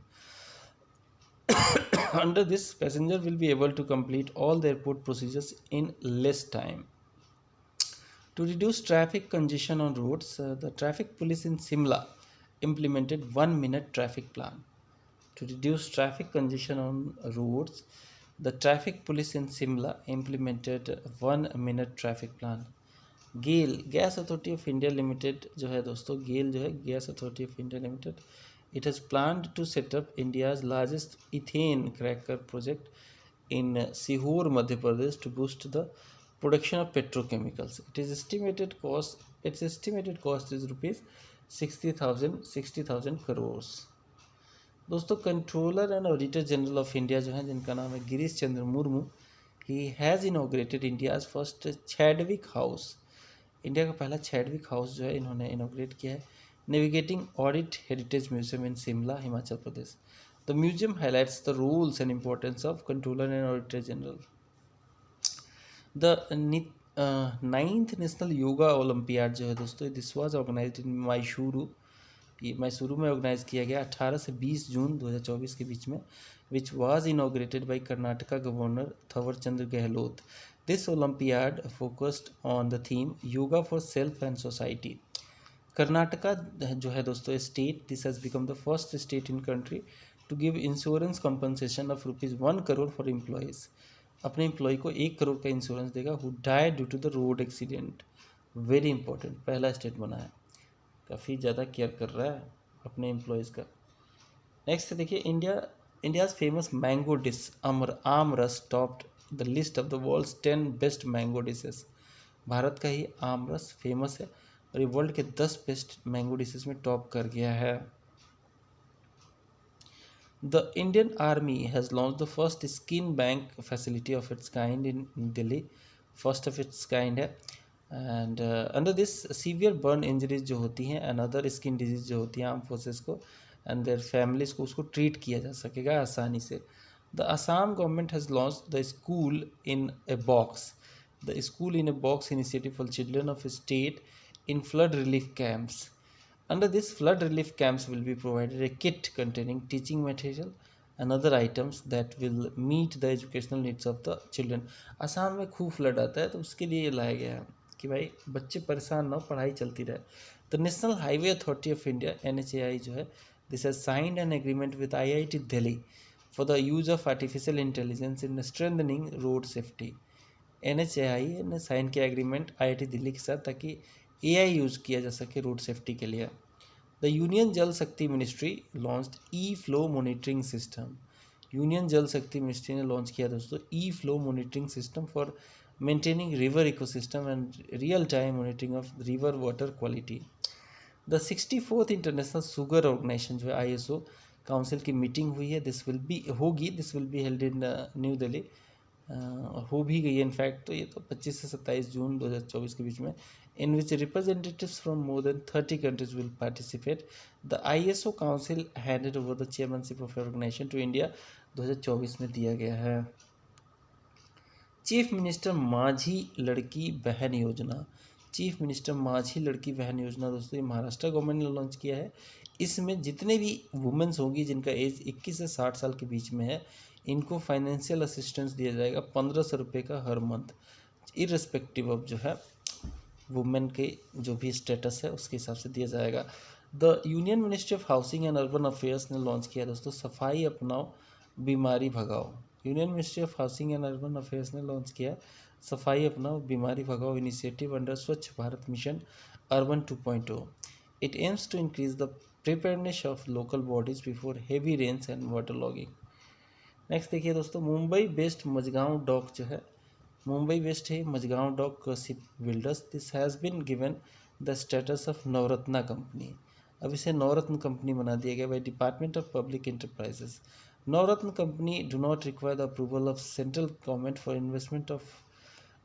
Under this, passenger will be able to complete all the airport procedures in less time. To reduce traffic congestion on roads, the traffic police in Simla implemented 1-minute traffic plan. To reduce traffic congestion on roads, the traffic police in Simla implemented 1-minute traffic plan. GAIL gas authority of India limited जो है दोस्तों, GAIL जो है gas authority of India limited, it has planned to set up India's largest ethane cracker project in Sihor, Madhya Pradesh to boost the production of petrochemicals. Its estimated cost is rupees 60,000 crores. दोस्तों controller and auditor general of India जो है, जिनका नाम है Girish Chandra Murmu, he has inaugurated India's first Chadwick house. India का पहला Chadwick house जो है इन्होंने इनॉग्रेट किया है, navigating audit heritage museum in Shimla, Himachal Pradesh. The museum highlights the rules and importance of controller and auditor general. The 9th national yoga olympiad जो है दोस्तों, दिस वाज ऑर्गेनाइज्ड इन मैसूरू, ये मैसूरू में ऑर्गेनाइज किया गया 18 से 20 जून 2024 के बीच में, which was inaugurated by Karnataka governor Thawar Chand Gehlot. This olympiad focused on the theme yoga for self and society. Karnataka जो है दोस्तों state, this has become the first state in country to give insurance compensation of ₹1 crore for employees. अपने employee को 1 करोड़ का insurance देगा who die due to the road accident. Very important, पहला state बना है, काफ़ी ज़्यादा केयर कर रहा है अपने एम्प्लॉयज़ का। नेक्स्ट देखिए, India's famous mango dish aam ras topped the list of the world's 10 best mango dishes. Bharat का ही आम रस फेमस है और ये वर्ल्ड के 10 बेस्ट मैंगो डिशेस में टॉप कर गया है। The Indian army has launch the first skin bank facility of its kind in Delhi, first of its kind है। And under this severe burn injuries जो होती हैं एंड अदर स्किन डिजीज जो होती हैं आर्म फोर्सेस को एंड देयर फैमिलीज को, उसको ट्रीट किया जा सकेगा आसानी से। The Assam government has launch the school in a box, the school in a box initiative for children of state in flood relief camps. Under this, flood relief camps will be provided a kit containing teaching material and other items that will meet the educational needs of the children. Assam में खूब flood आता है तो उसके लिए ये लाया गया है कि भाई बच्चे परेशान ना हो, पढ़ाई चलती रहे। The national highway authority of India NHAI जो है, this has signed an agreement with IIT Delhi for the use of artificial intelligence in strengthening road safety. NHAI ने साइन किया एग्रीमेंट IIT दिल्ली के साथ ताकि AI यूज़ किया जा सके रोड सेफ्टी के लिए। The union Jal Shakti ministry launched E flow monitoring system. Union Jal Shakti ministry ने लॉन्च किया दोस्तों E flow monitoring system for maintaining river ecosystem and real time monitoring of river water quality. The 64th international sugar organization जो है ISO council की meeting हुई है, this will be held in new Delhi, हो भी गई है इनफैक्ट। तो ये तो 25 से 27 जून 2024 के बीच में in which representatives from more than 30 countries will participate. The ISO Council handed over the chairmanship of organization to India 2024 में दिया गया है। चीफ मिनिस्टर माझी लड़की बहन योजना, चीफ मिनिस्टर माझी लड़की बहन योजना दोस्तों ये महाराष्ट्र गवर्नमेंट ने लॉन्च किया है। इसमें जितने भी वुमेन्स होंगी जिनका एज 21 से 60 साल के बीच में है, इनको फाइनेंशियल असिस्टेंस दिया जाएगा 1500 रुपये का हर मंथ, इररिस्पेक्टिव ऑफ जो है वुमेन के जो भी स्टेटस है उसके हिसाब से दिया जाएगा। The union ministry of housing and urban affairs ने लॉन्च किया दोस्तों Safai Apnao Bimari Bhagao. Union ministry of housing and urban affairs ने लॉन्च किया Safai Apnao Bimari Bhagao initiative under Swachh Bharat mission urban 2.0। It aims to increase the preparedness of local bodies before heavy rains and water logging. Next देखिए दोस्तों, Mumbai based Majhgaon dock जो है, Mumbai based है Majhgaon dock ship builders, this has been given the status of Navratna company. अब इसे नवरत्न company बना दिया गया by department of public enterprises. Navratna company do not require the approval of central government for investment of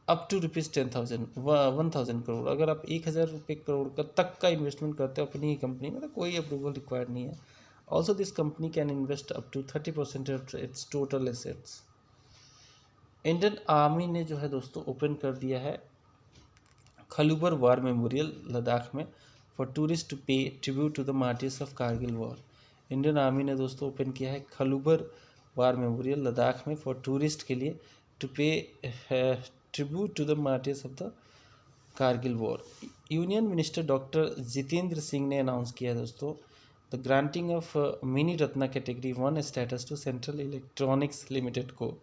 up to rupees 10,000 crore. अगर आप 1,000 रुपये करोड़ का तक का इन्वेस्टमेंट करते हो अपनी ही कंपनी में तो कोई अप्रूवल रिक्वायर्ड नहीं है। Also this company can invest up to 30% of its total assets. Indian army ने जो है दोस्तों ओपन कर दिया है खलूबर वार मेमोरियल लद्दाख में for tourist to pay tribute to the martyrs of Kargil war. Indian army ने दोस्तों ओपन किया है खलूबर वार मेमोरियल लद्दाख में फॉर टूरिस्ट के लिए to pay tribute to the martyrs of the Kargil war. Union minister doctor Jitendra Singh ने अनाउंस किया है दोस्तों the granting of mini ratna category 1 status to central electronics limited को।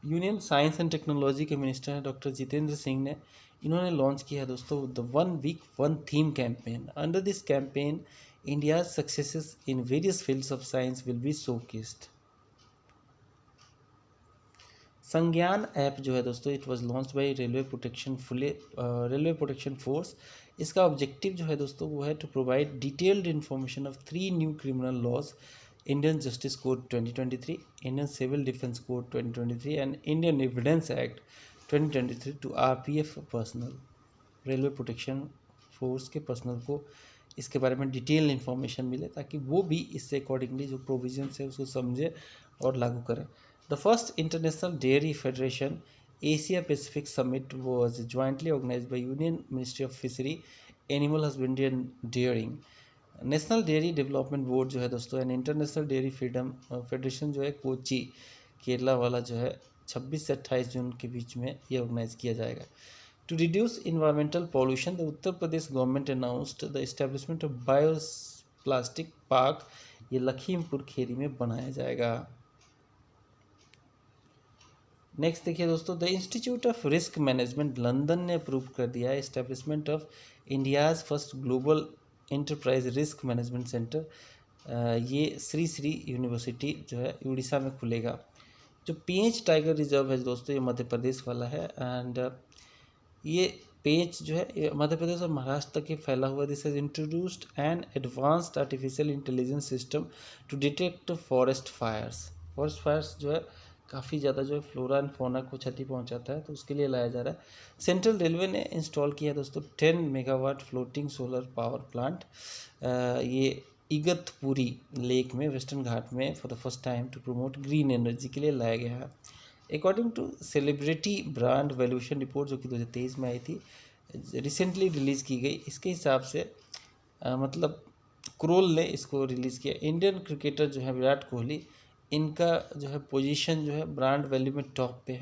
यूनियन साइंस एंड टेक्नोलॉजी के मिनिस्टर हैं डॉक्टर जितेंद्र सिंह ने, इन्होंने लॉन्च किया है दोस्तों the 1 week 1 theme campaign. Under this campaign India's successes in various fields of science will be showcased. संज्ञान app जो है दोस्तों it was launch by railway protection force. इसका ऑब्जेक्टिव जो है दोस्तों वो है to provide detailed information of 3 new criminal laws, Indian justice code 2023, Indian civil defence code 2023 and Indian evidence act 2023 to RPF personal. Railway protection force के personal को इसके बारे में डिटेल इन्फॉर्मेशन मिले ताकि वो भी इससे अकॉर्डिंगली जो प्रोविजंस है उसको समझे और लागू करें। The first international dairy federation Asia Pacific summit was jointly organise by union ministry of fishery animal husbandry and dairying. National dairy development board जो है दोस्तों and international dairy freedom federation जो है कोची केरला वाला जो है 26 से 28 जून के बीच में ये ऑर्गेनाइज किया जाएगा। To reduce environmental pollution the Uttar Pradesh government announced the establishment of bio plastic park, ये लखीमपुर खेरी में बनाया जाएगा। नेक्स्ट देखिए दोस्तों, the institute of risk management London ने अप्रूव कर दिया है establishment of India's first global enterprise risk management centre. ये श्री श्री यूनिवर्सिटी जो है उड़ीसा में खुलेगा। जो पेंच टाइगर रिजर्व है दोस्तों ये मध्य प्रदेश वाला है एंड ये पेंच जो है ये मध्य प्रदेश और महाराष्ट्र तक ही फैला हुआ। This has introduced an advanced artificial intelligence system to detect forest fires. Forest fires जो है काफ़ी ज़्यादा जो है फ्लोरा एंड फौना को क्षति पहुंचाता है तो उसके लिए लाया जा रहा है। सेंट्रल रेलवे ने इंस्टॉल किया दोस्तों 10 megawatt floating solar power plant, ये इगतपुरी लेक में वेस्टर्न घाट में for the first time to promote green energy के लिए लाया गया है। According to celebrity brand valuation report जो कि 2023 में आई थी, रिसेंटली रिलीज़ की गई, इसके हिसाब से मतलब क्रोल ने इसको रिलीज़ किया। इंडियन क्रिकेटर जो है विराट कोहली, इनका जो है पोजीशन जो है ब्रांड वैल्यू में टॉप पे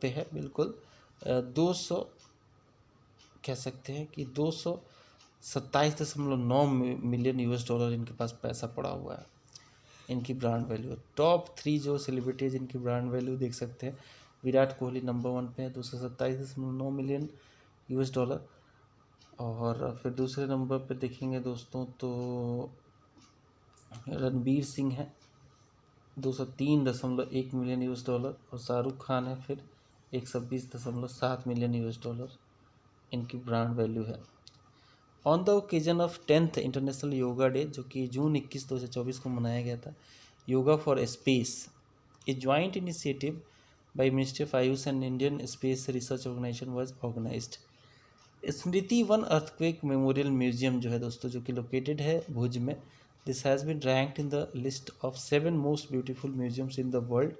है बिल्कुल। 200 कह सकते हैं कि 227.9 मिलियन यूएस डॉलर इनके पास पैसा पड़ा हुआ है। इनकी ब्रांड वैल्यू टॉप 3 जो सेलिब्रिटीज़ इनकी ब्रांड वैल्यू देख सकते हैं, विराट कोहली नंबर 1 पे है 227.9 मिलियन यूएस डॉलर। और फिर दूसरे नंबर पे देखेंगे दोस्तों तो रणबीर सिंह है 203.1 मिलियन यूएस डॉलर और शाहरुख खान है फिर 120.7 मिलियन यूएस डॉलर इनकी ब्रांड वैल्यू है। On the occasion of 10th international yoga day जो कि जून 21 2024 को मनाया गया था, yoga for space a joint initiative by ministry of Ayush and Indian space research organization was organized. Smriti Van earthquake memorial museum जो है दोस्तों, जो कि लोकेटेड है भुज में, this has been ranked in the list of 7 most beautiful museums in the world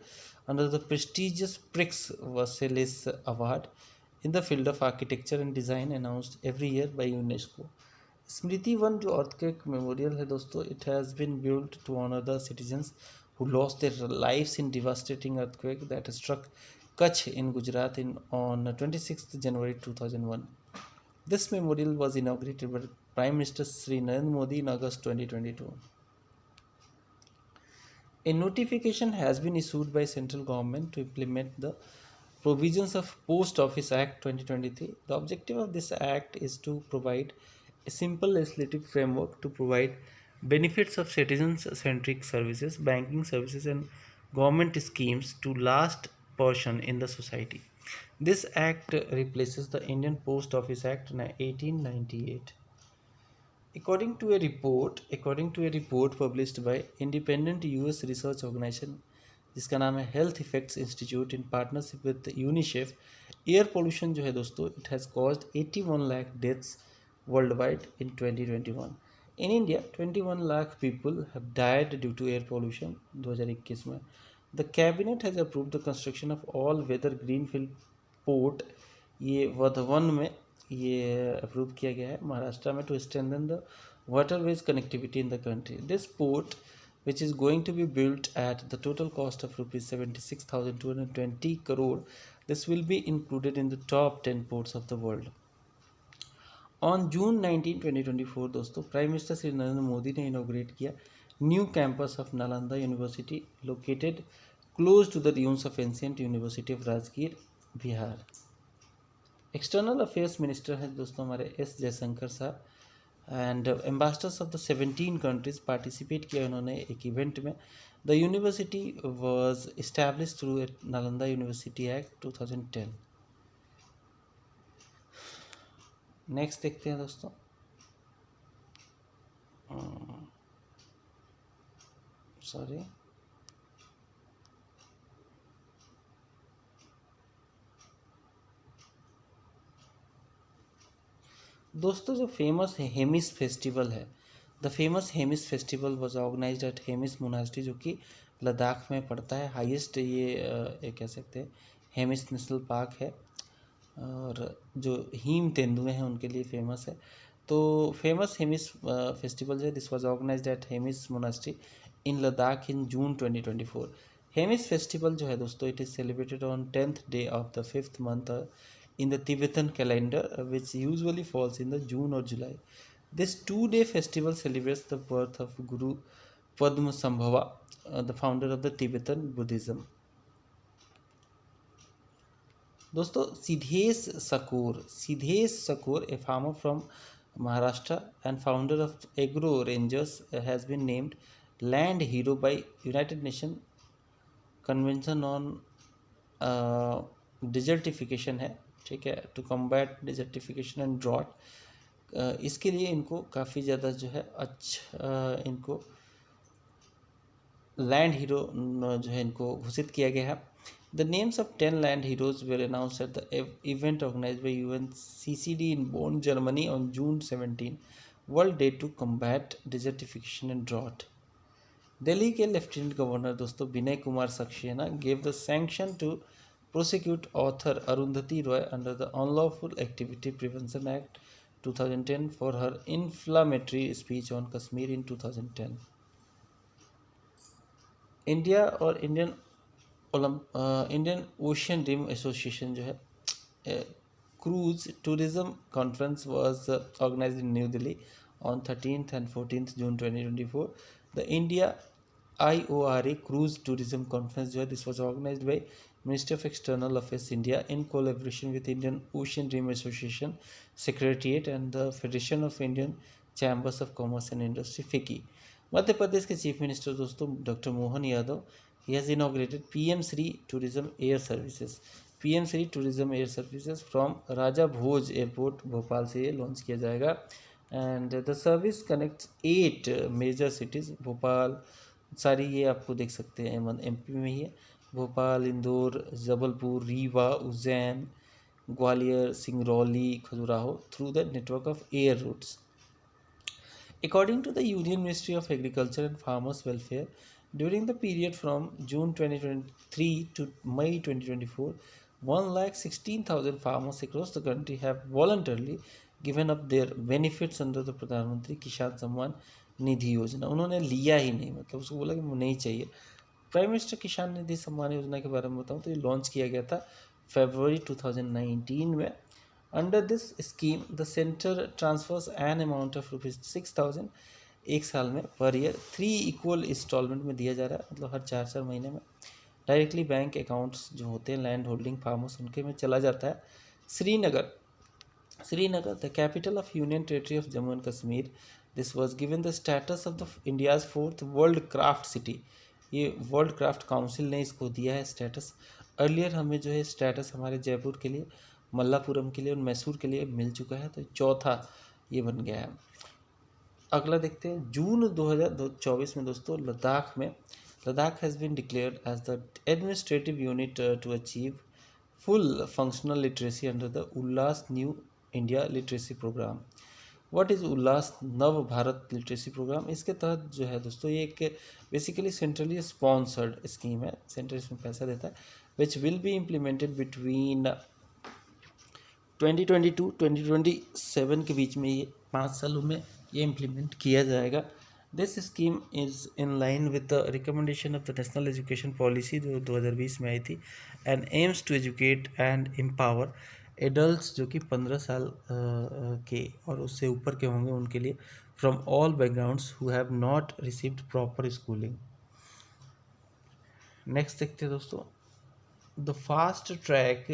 under the prestigious prix versailles award in the field of architecture and design announced every year by UNESCO. Smriti Van जो earthquake memorial है दोस्तों, it has been built to honour the citizens who lost their lives in devastating earthquake that struck Kutch in Gujarat on 26th January 2001. This memorial was inaugurated by Prime Minister Sri Narendra Modi in August 2022. A notification has been issued by central government to implement the provisions of Post Office Act 2023. The objective of this act is to provide a simple legislative framework to provide benefits of citizen-centric services, banking services, and government schemes to last portion in the society. This act replaces the Indian Post Office Act 1898. According to a report published by independent US research organization जिसका नाम है health effects institute in partnership with UNICEF, air pollution जो है दोस्तों, it has caused 81 lakh deaths world wide in 2021. In India 21 lakh people have died due to air pollution 2021 में. The cabinet has approved the construction of all weather greenfield port, ये वर्धवन में ये approve किया गया है महाराष्ट्र में, to strengthen the waterways connectivity in the country. This port which is going to be built at the total cost of rupees 76,220 crore. This will be included in the top 10 ports of the world. On June 19, 2024 दोस्तों, prime minister Shri Narendra Modi ने inaugurate किया new campus of Nalanda university located close to the ruins of ancient university of Rajgir, Bihar. External affairs minister हैं दोस्तों हमारे S Jaishankar sahab, and ambassadors of the 17 countries participate किया उन्होंने एक event में. The university was establish through Nalanda university act 2010. Next देखते हैं दोस्तों. सॉरी, दोस्तों जो फेमस हेमिस फेस्टिवल है, the famous Hemis festival was organized at Hemis monastery, जो कि लद्दाख में पड़ता है. हाईएस्ट ये कह सकते हैं हेमिस नेशनल पार्क है, और जो हीम तेंदुए हैं उनके लिए फेमस है. तो फेमस हेमिस फेस्टिवल जो है, this was organized at Hemis monastery in Ladakh in June 2024. Hemis festival जो है दोस्तों, it is celebrated on 10th day of the 5th month in the Tibetan calendar, which usually falls in the June or July. This 2-day festival celebrates the birth of Guru Padmasambhava, the founder of the Tibetan Buddhism. दोस्तों Siddhesh Sakur, a farmer from Maharashtra and founder of Agro Rangers, has been named land hero by United Nations Convention on desertification है, ठीक है, to combat desertification and drought. इसके लिए इनको काफ़ी ज़्यादा जो है इनको लैंड हीरो जो है इनको घोषित किया गया है. The names of 10 land heroes were announced at the event organized by UNCCD in Bonn, Germany on June 17, world day to combat desertification and drought. Delhi के लेफ्टिनेंट गवर्नर दोस्तों Vinay Kumar Saxena gave the sanction to prosecute author Arundhati Roy under the Unlawful Activity Prevention Act 2010 for her inflammatory speech on Kashmir in 2010. India और Indian ocean rim association जो है cruise tourism conference was organized in new Delhi on 13th and 14th June 2024. The India IORA Cruise Tourism Conference जो है, this was organized by Ministry of External Affairs India in collaboration with Indian Ocean Rim Association Secretariat and the Federation of Indian Chambers of Commerce and Industry FICCI. Madhya Pradesh के chief minister दोस्तों doctor Mohan Yadav, he has inaugurated PM Shri Tourism Air Services. PM Shri Tourism Air Services from Raja Bhoj airport Bhopal से ये launch किया जाएगा. And the service connects 8 major cities. Bhopal, सारी ये आपको देख सकते हैं MP में ही है. Bhopal, Indore, Jabalpur, Rewa, Ujjain, Gwalior, Singrauli, Khajuraho through the network of air routes. According to the Union Ministry of Agriculture and Farmers Welfare, during the period from June 2023 to May 2024, 1,16,000 farmers across the country have voluntarily given up their benefits under the प्रधानमंत्री किसान सम्मान निधि योजना. उन्होंने लिया ही नहीं, मतलब उसको बोला कि नहीं चाहिए. प्राइम मिनिस्टर किसान निधि सम्मान योजना के बारे में बताऊँ तो ये लॉन्च किया गया था फरवरी 2019 में. Under this scheme the centre transfers an amount of ₹6,000 एक साल में पर ईयर 3 इक्वल इंस्टॉलमेंट में दिया जा रहा है, मतलब हर 4 महीने में डायरेक्टली बैंक अकाउंट्स जो होते हैं लैंड होल्डिंग फार्मर्स उनके में चला जाता है. Srinagar, the capital of union territory of Jammu and Kashmir, this was given the status of the India's 4th world craft city. ये वर्ल्ड क्राफ्ट काउंसिल ने इसको दिया है स्टेटस. अर्लियर हमें जो है स्टेटस हमारे जयपुर के लिए, मल्लापुरम के लिए और मैसूर के लिए मिल चुका है, तो चौथा ये बन गया है. अगला देखते हैं. जून 2024 में दोस्तों Ladakh has been declared as the administrative unit to achieve full functional literacy under the Ullas new India literacy program. What is Ullas Nav Bharat literacy programme? इसके तहत जो है दोस्तों ये एक बेसिकली सेंट्रली स्पॉन्सर्ड स्कीम है, सेंटर इसमें पैसा देता है, which will be implemented between 2022-2027 के बीच में. ये 5 सालों में ये इम्प्लीमेंट किया जाएगा. This scheme is in line with the recommendation of the national education policy जो 2020 में आई थी, and aims to educate and empower adults जो कि 15 साल के और उससे ऊपर के होंगे उनके लिए, from all backgrounds who have not received proper schooling. Next देखते हैं दोस्तों. The fast track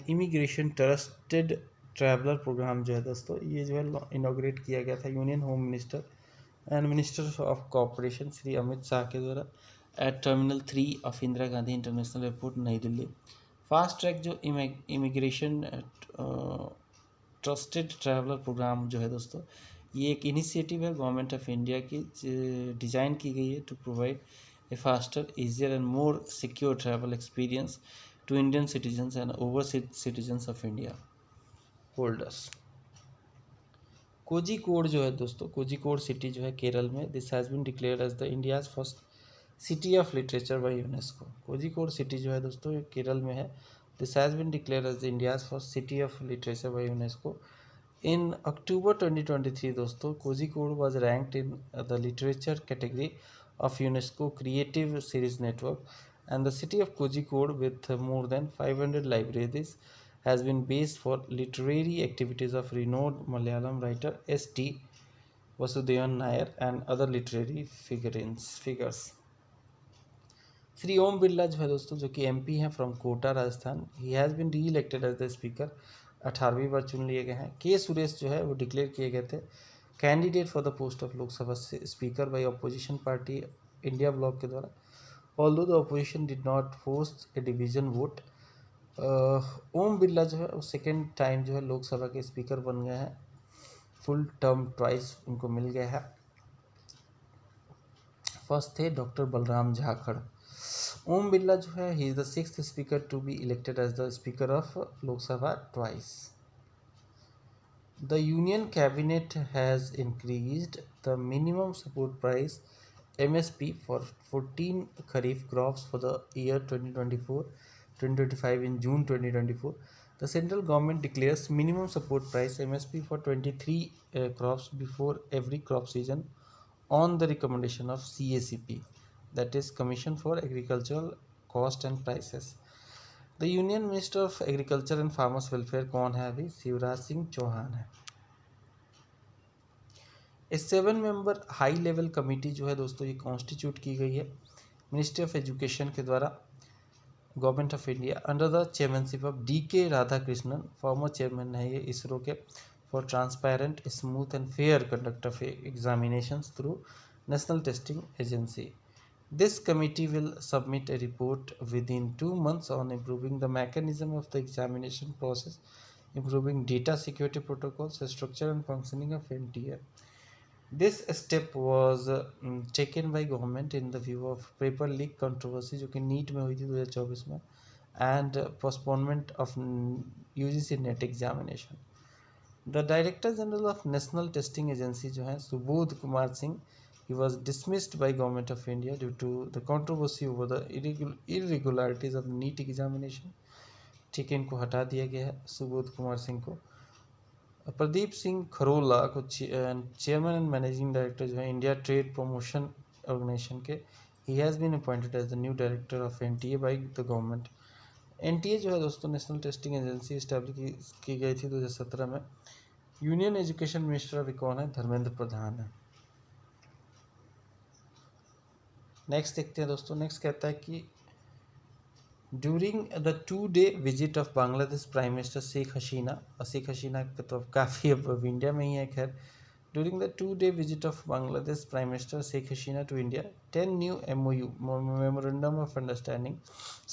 immigration trusted traveller programme जो है दोस्तों, ये जो है इनॉग्रेट किया गया था union home minister and minister of cooperation Shri Amit Shah के द्वारा at terminal 3 of Indira Gandhi international airport New Delhi. Fast track जो इमिग्रेशन ट्रस्टेड ट्रैवलर प्रोग्राम जो है दोस्तों, ये एक इनिशिएटिव है गवर्नमेंट ऑफ इंडिया की, डिज़ाइन की गई है to provide a faster, easier and more secure travel experience to Indian citizens and overseas citizens of India holders. Kozhikode जो है दोस्तों, कोझिकोड सिटी जो है केरल में, this has been declared as the India's first city of literature by UNESCO. Kozhikode city जो है दोस्तों ये केरल में है. This has been declared as the India's first city of literature by UNESCO. In October 2023 दोस्तों Kozhikode was ranked in the literature category of UNESCO Creative Series Network, and the city of Kozhikode with more than 500 libraries has been based for literary activities of renowned Malayalam writer S.T. Vasudevan Nair and other literary figures. Shri Om Birla जो है दोस्तों, जो कि MP हैं from Kota Rajasthan, he has been reelected as the speaker. 18वीं बार चुन लिए गए हैं. के सुरेश जो है वो डिक्लेयर किए गए थे candidate for the post of Lok Sabha speaker by opposition party India bloc के द्वारा. Although the opposition did not force a division vote. Om Birla जो है वो सेकेंड टाइम जो है लोकसभा के स्पीकर बन गए हैं. फुल टर्म ट्वाइस उनको मिल गया है. फर्स्ट थे डॉक्टर बलराम झाखड़. ओम बिरला जो है he is the 6th speaker to be elected as the speaker of Lok Sabha twice. The Union Cabinet has increased the minimum support price MSP for 14 Kharif crops for the year 2024-2025 in June 2024. The central government declares minimum support price MSP for 23 crops before every crop season on the recommendation of CACP, that is Commission for Agricultural Cost and Prices. The union minister of agriculture and farmers welfare कौन है? अभी शिवराज सिंह चौहान है. ए 7 member high level committee जो है दोस्तों ये constitute की गई है मिनिस्ट्री ऑफ एजुकेशन के द्वारा, government of India, under the chairmanship of DK Radhakrishnan. Former chairman है ये इसरो के. For transparent smooth and fair conduct of examinations through national testing agency. This committee will submit a report within 2 months on improving the mechanism of the examination process, improving data security protocols, structure and functioning of NTA. This step was taken by government in the view of paper leak controversy जो कि NEET में हुई थी 2024 में, and postponement of UGC NET examination. The Director General of National Testing Agency जो है Subodh Kumar Singh, he was dismissed by Government of India due to the controversy over the irregularities of NEET examination. ठीक है, इनको हटा दिया गया है सुबोध कुमार सिंह को। प्रदीप सिंह खरोला को चेयरमैन एंड मैनेजिंग डायरेक्टर जो है इंडिया ट्रेड प्रमोशन ऑर्गेनाइजेशन के, he has been appointed as the new director of NTA by the government. NTA जो है दोस्तों नेशनल टेस्टिंग एजेंसी इस्टेब्लिश की गई थी 2017 में। यूनियन एजुकेशन मिनिस्टर अभी कौन है? धर्मेंद्र प्रधान है। नेक्स्ट देखते हैं दोस्तों। नेक्स्ट कहता है कि during the 2-day visit of Bangladesh prime minister Sheikh Hasina, Sheikh Hasina तो काफ़ी अब इंडिया में ही है खैर। During the 2-day visit of Bangladesh prime minister Sheikh Hasina to India, 10 new MOU memorandum of understanding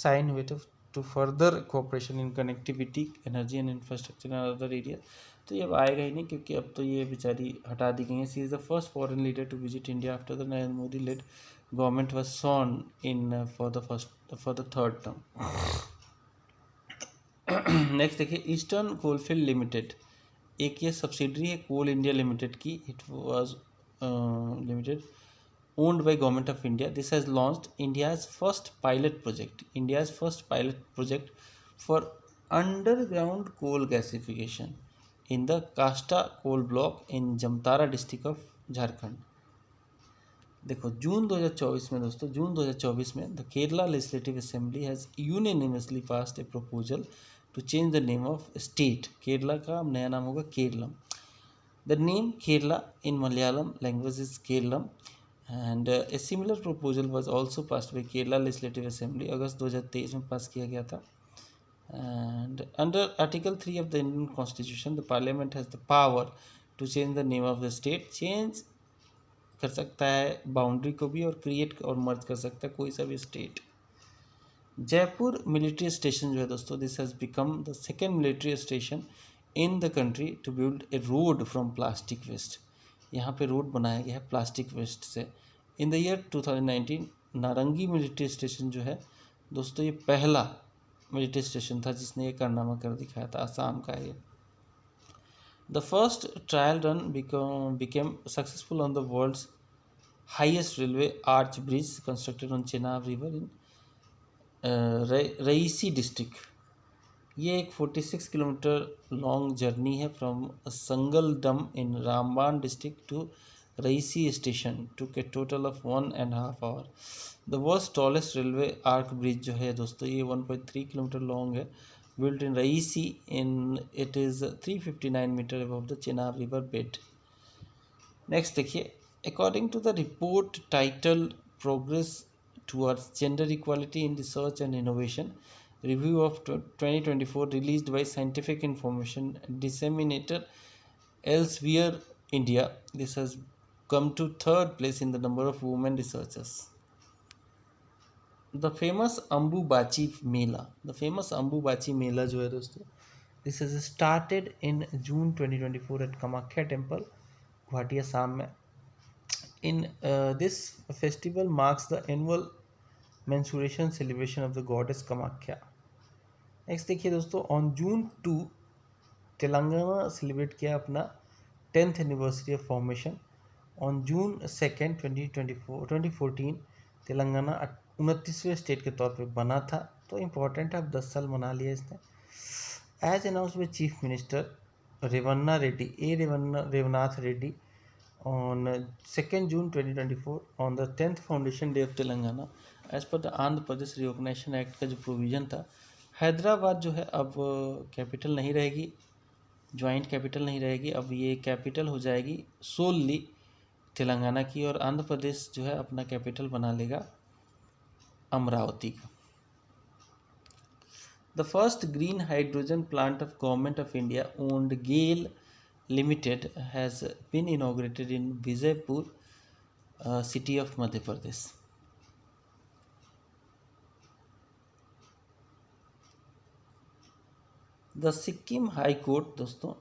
sign हुए to further cooperation in connectivity, energy and infrastructure and other area. तो ये अब आएगा ही नहीं क्योंकि अब तो ये बेचारी हटा दी गई है। She is the first foreign leader to visit India after the Narendra Modi led government was sworn in for the third term. Next देखिए, ईस्टर्न कोलफील्ड लिमिटेड, एक ये सब्सिडरी है कोल इंडिया लिमिटेड की। It was limited owned by government of India. This has launched India's first pilot project for underground coal gasification in the Kasta coal block in Jamtara district of Jharkhand. देखो जून 2024 में दोस्तों, June 2024 में the Kerala legislative assembly has unanimously passed a proposal to change the name of state. Kerala का नया नाम होगा Keralam. The name Kerala in Malayalam language is Keralam and a similar proposal was also passed by Kerala legislative assembly. अगस्त 2023 में पास किया गया था। And under article 3 of the Indian constitution the parliament has the power to change the name of the state. Change कर सकता है boundary को भी और क्रिएट और मर्ज कर सकता है कोई सा भी स्टेट। जयपुर मिलिट्री स्टेशन जो है दोस्तों, this has become the second military station in the country to build a road from plastic waste. यहाँ पे रोड बनाया गया है प्लास्टिक वेस्ट से। इन द ईयर 2019 नारंगी मिलिट्री स्टेशन जो है दोस्तों, ये पहला मिलिट्री स्टेशन था जिसने ये कारनामा कर दिखाया था। आसाम का है ये। The first trial run became successful on the world's highest railway arch bridge constructed on Chenab River in Reasi district. ये एक 46 किलोमीटर लॉन्ग जर्नी है from Sangaldan in Ramban district to Reasi station, took a total of 1.5 hour. The world's tallest railway arch bridge जो है दोस्तों, ये 1.3 kilometre long है, built in Raisi it is 359 meter above the Chenab river bed. Next देखिए, according to the report titled Progress Towards Gender Equality in Research and Innovation, review of 2024 released by Scientific Information Disseminator Elsevier India, this has come to third place in the number of women researchers. The famous Ambubachi Mela जो है दोस्तों, this is started in June 2024 at Kamakhya temple, Guwahati Assam में। In this festival marks the annual menstruation celebration of the goddess Kamakhya. Next देखिए दोस्तों, on June 2 Telangana celebrate किया अपना 10th anniversary of formation. On June 2 2014 Telangana 29वें state के तौर पे बना था। तो इम्पोर्टेंट है, अब 10 साल मना लिया इसने। As announced by chief minister Revanth Reddy on 2 June 2024 on the 10th foundation day of Telangana, as per the Andhra Pradesh reorganisation act का जो प्रोविज़न था, हैदराबाद जो है अब कैपिटल नहीं रहेगी, जॉइंट कैपिटल नहीं रहेगी, अब ये कैपिटल हो जाएगी सोलली तेलंगाना की, और आंध्र प्रदेश जो है अपना कैपिटल बना लेगा अमरावती का। The first green hydrogen plant of government of India owned GAIL limited has been inaugurated in Vijaypur city of Madhya Pradesh. The Sikkim high court दोस्तों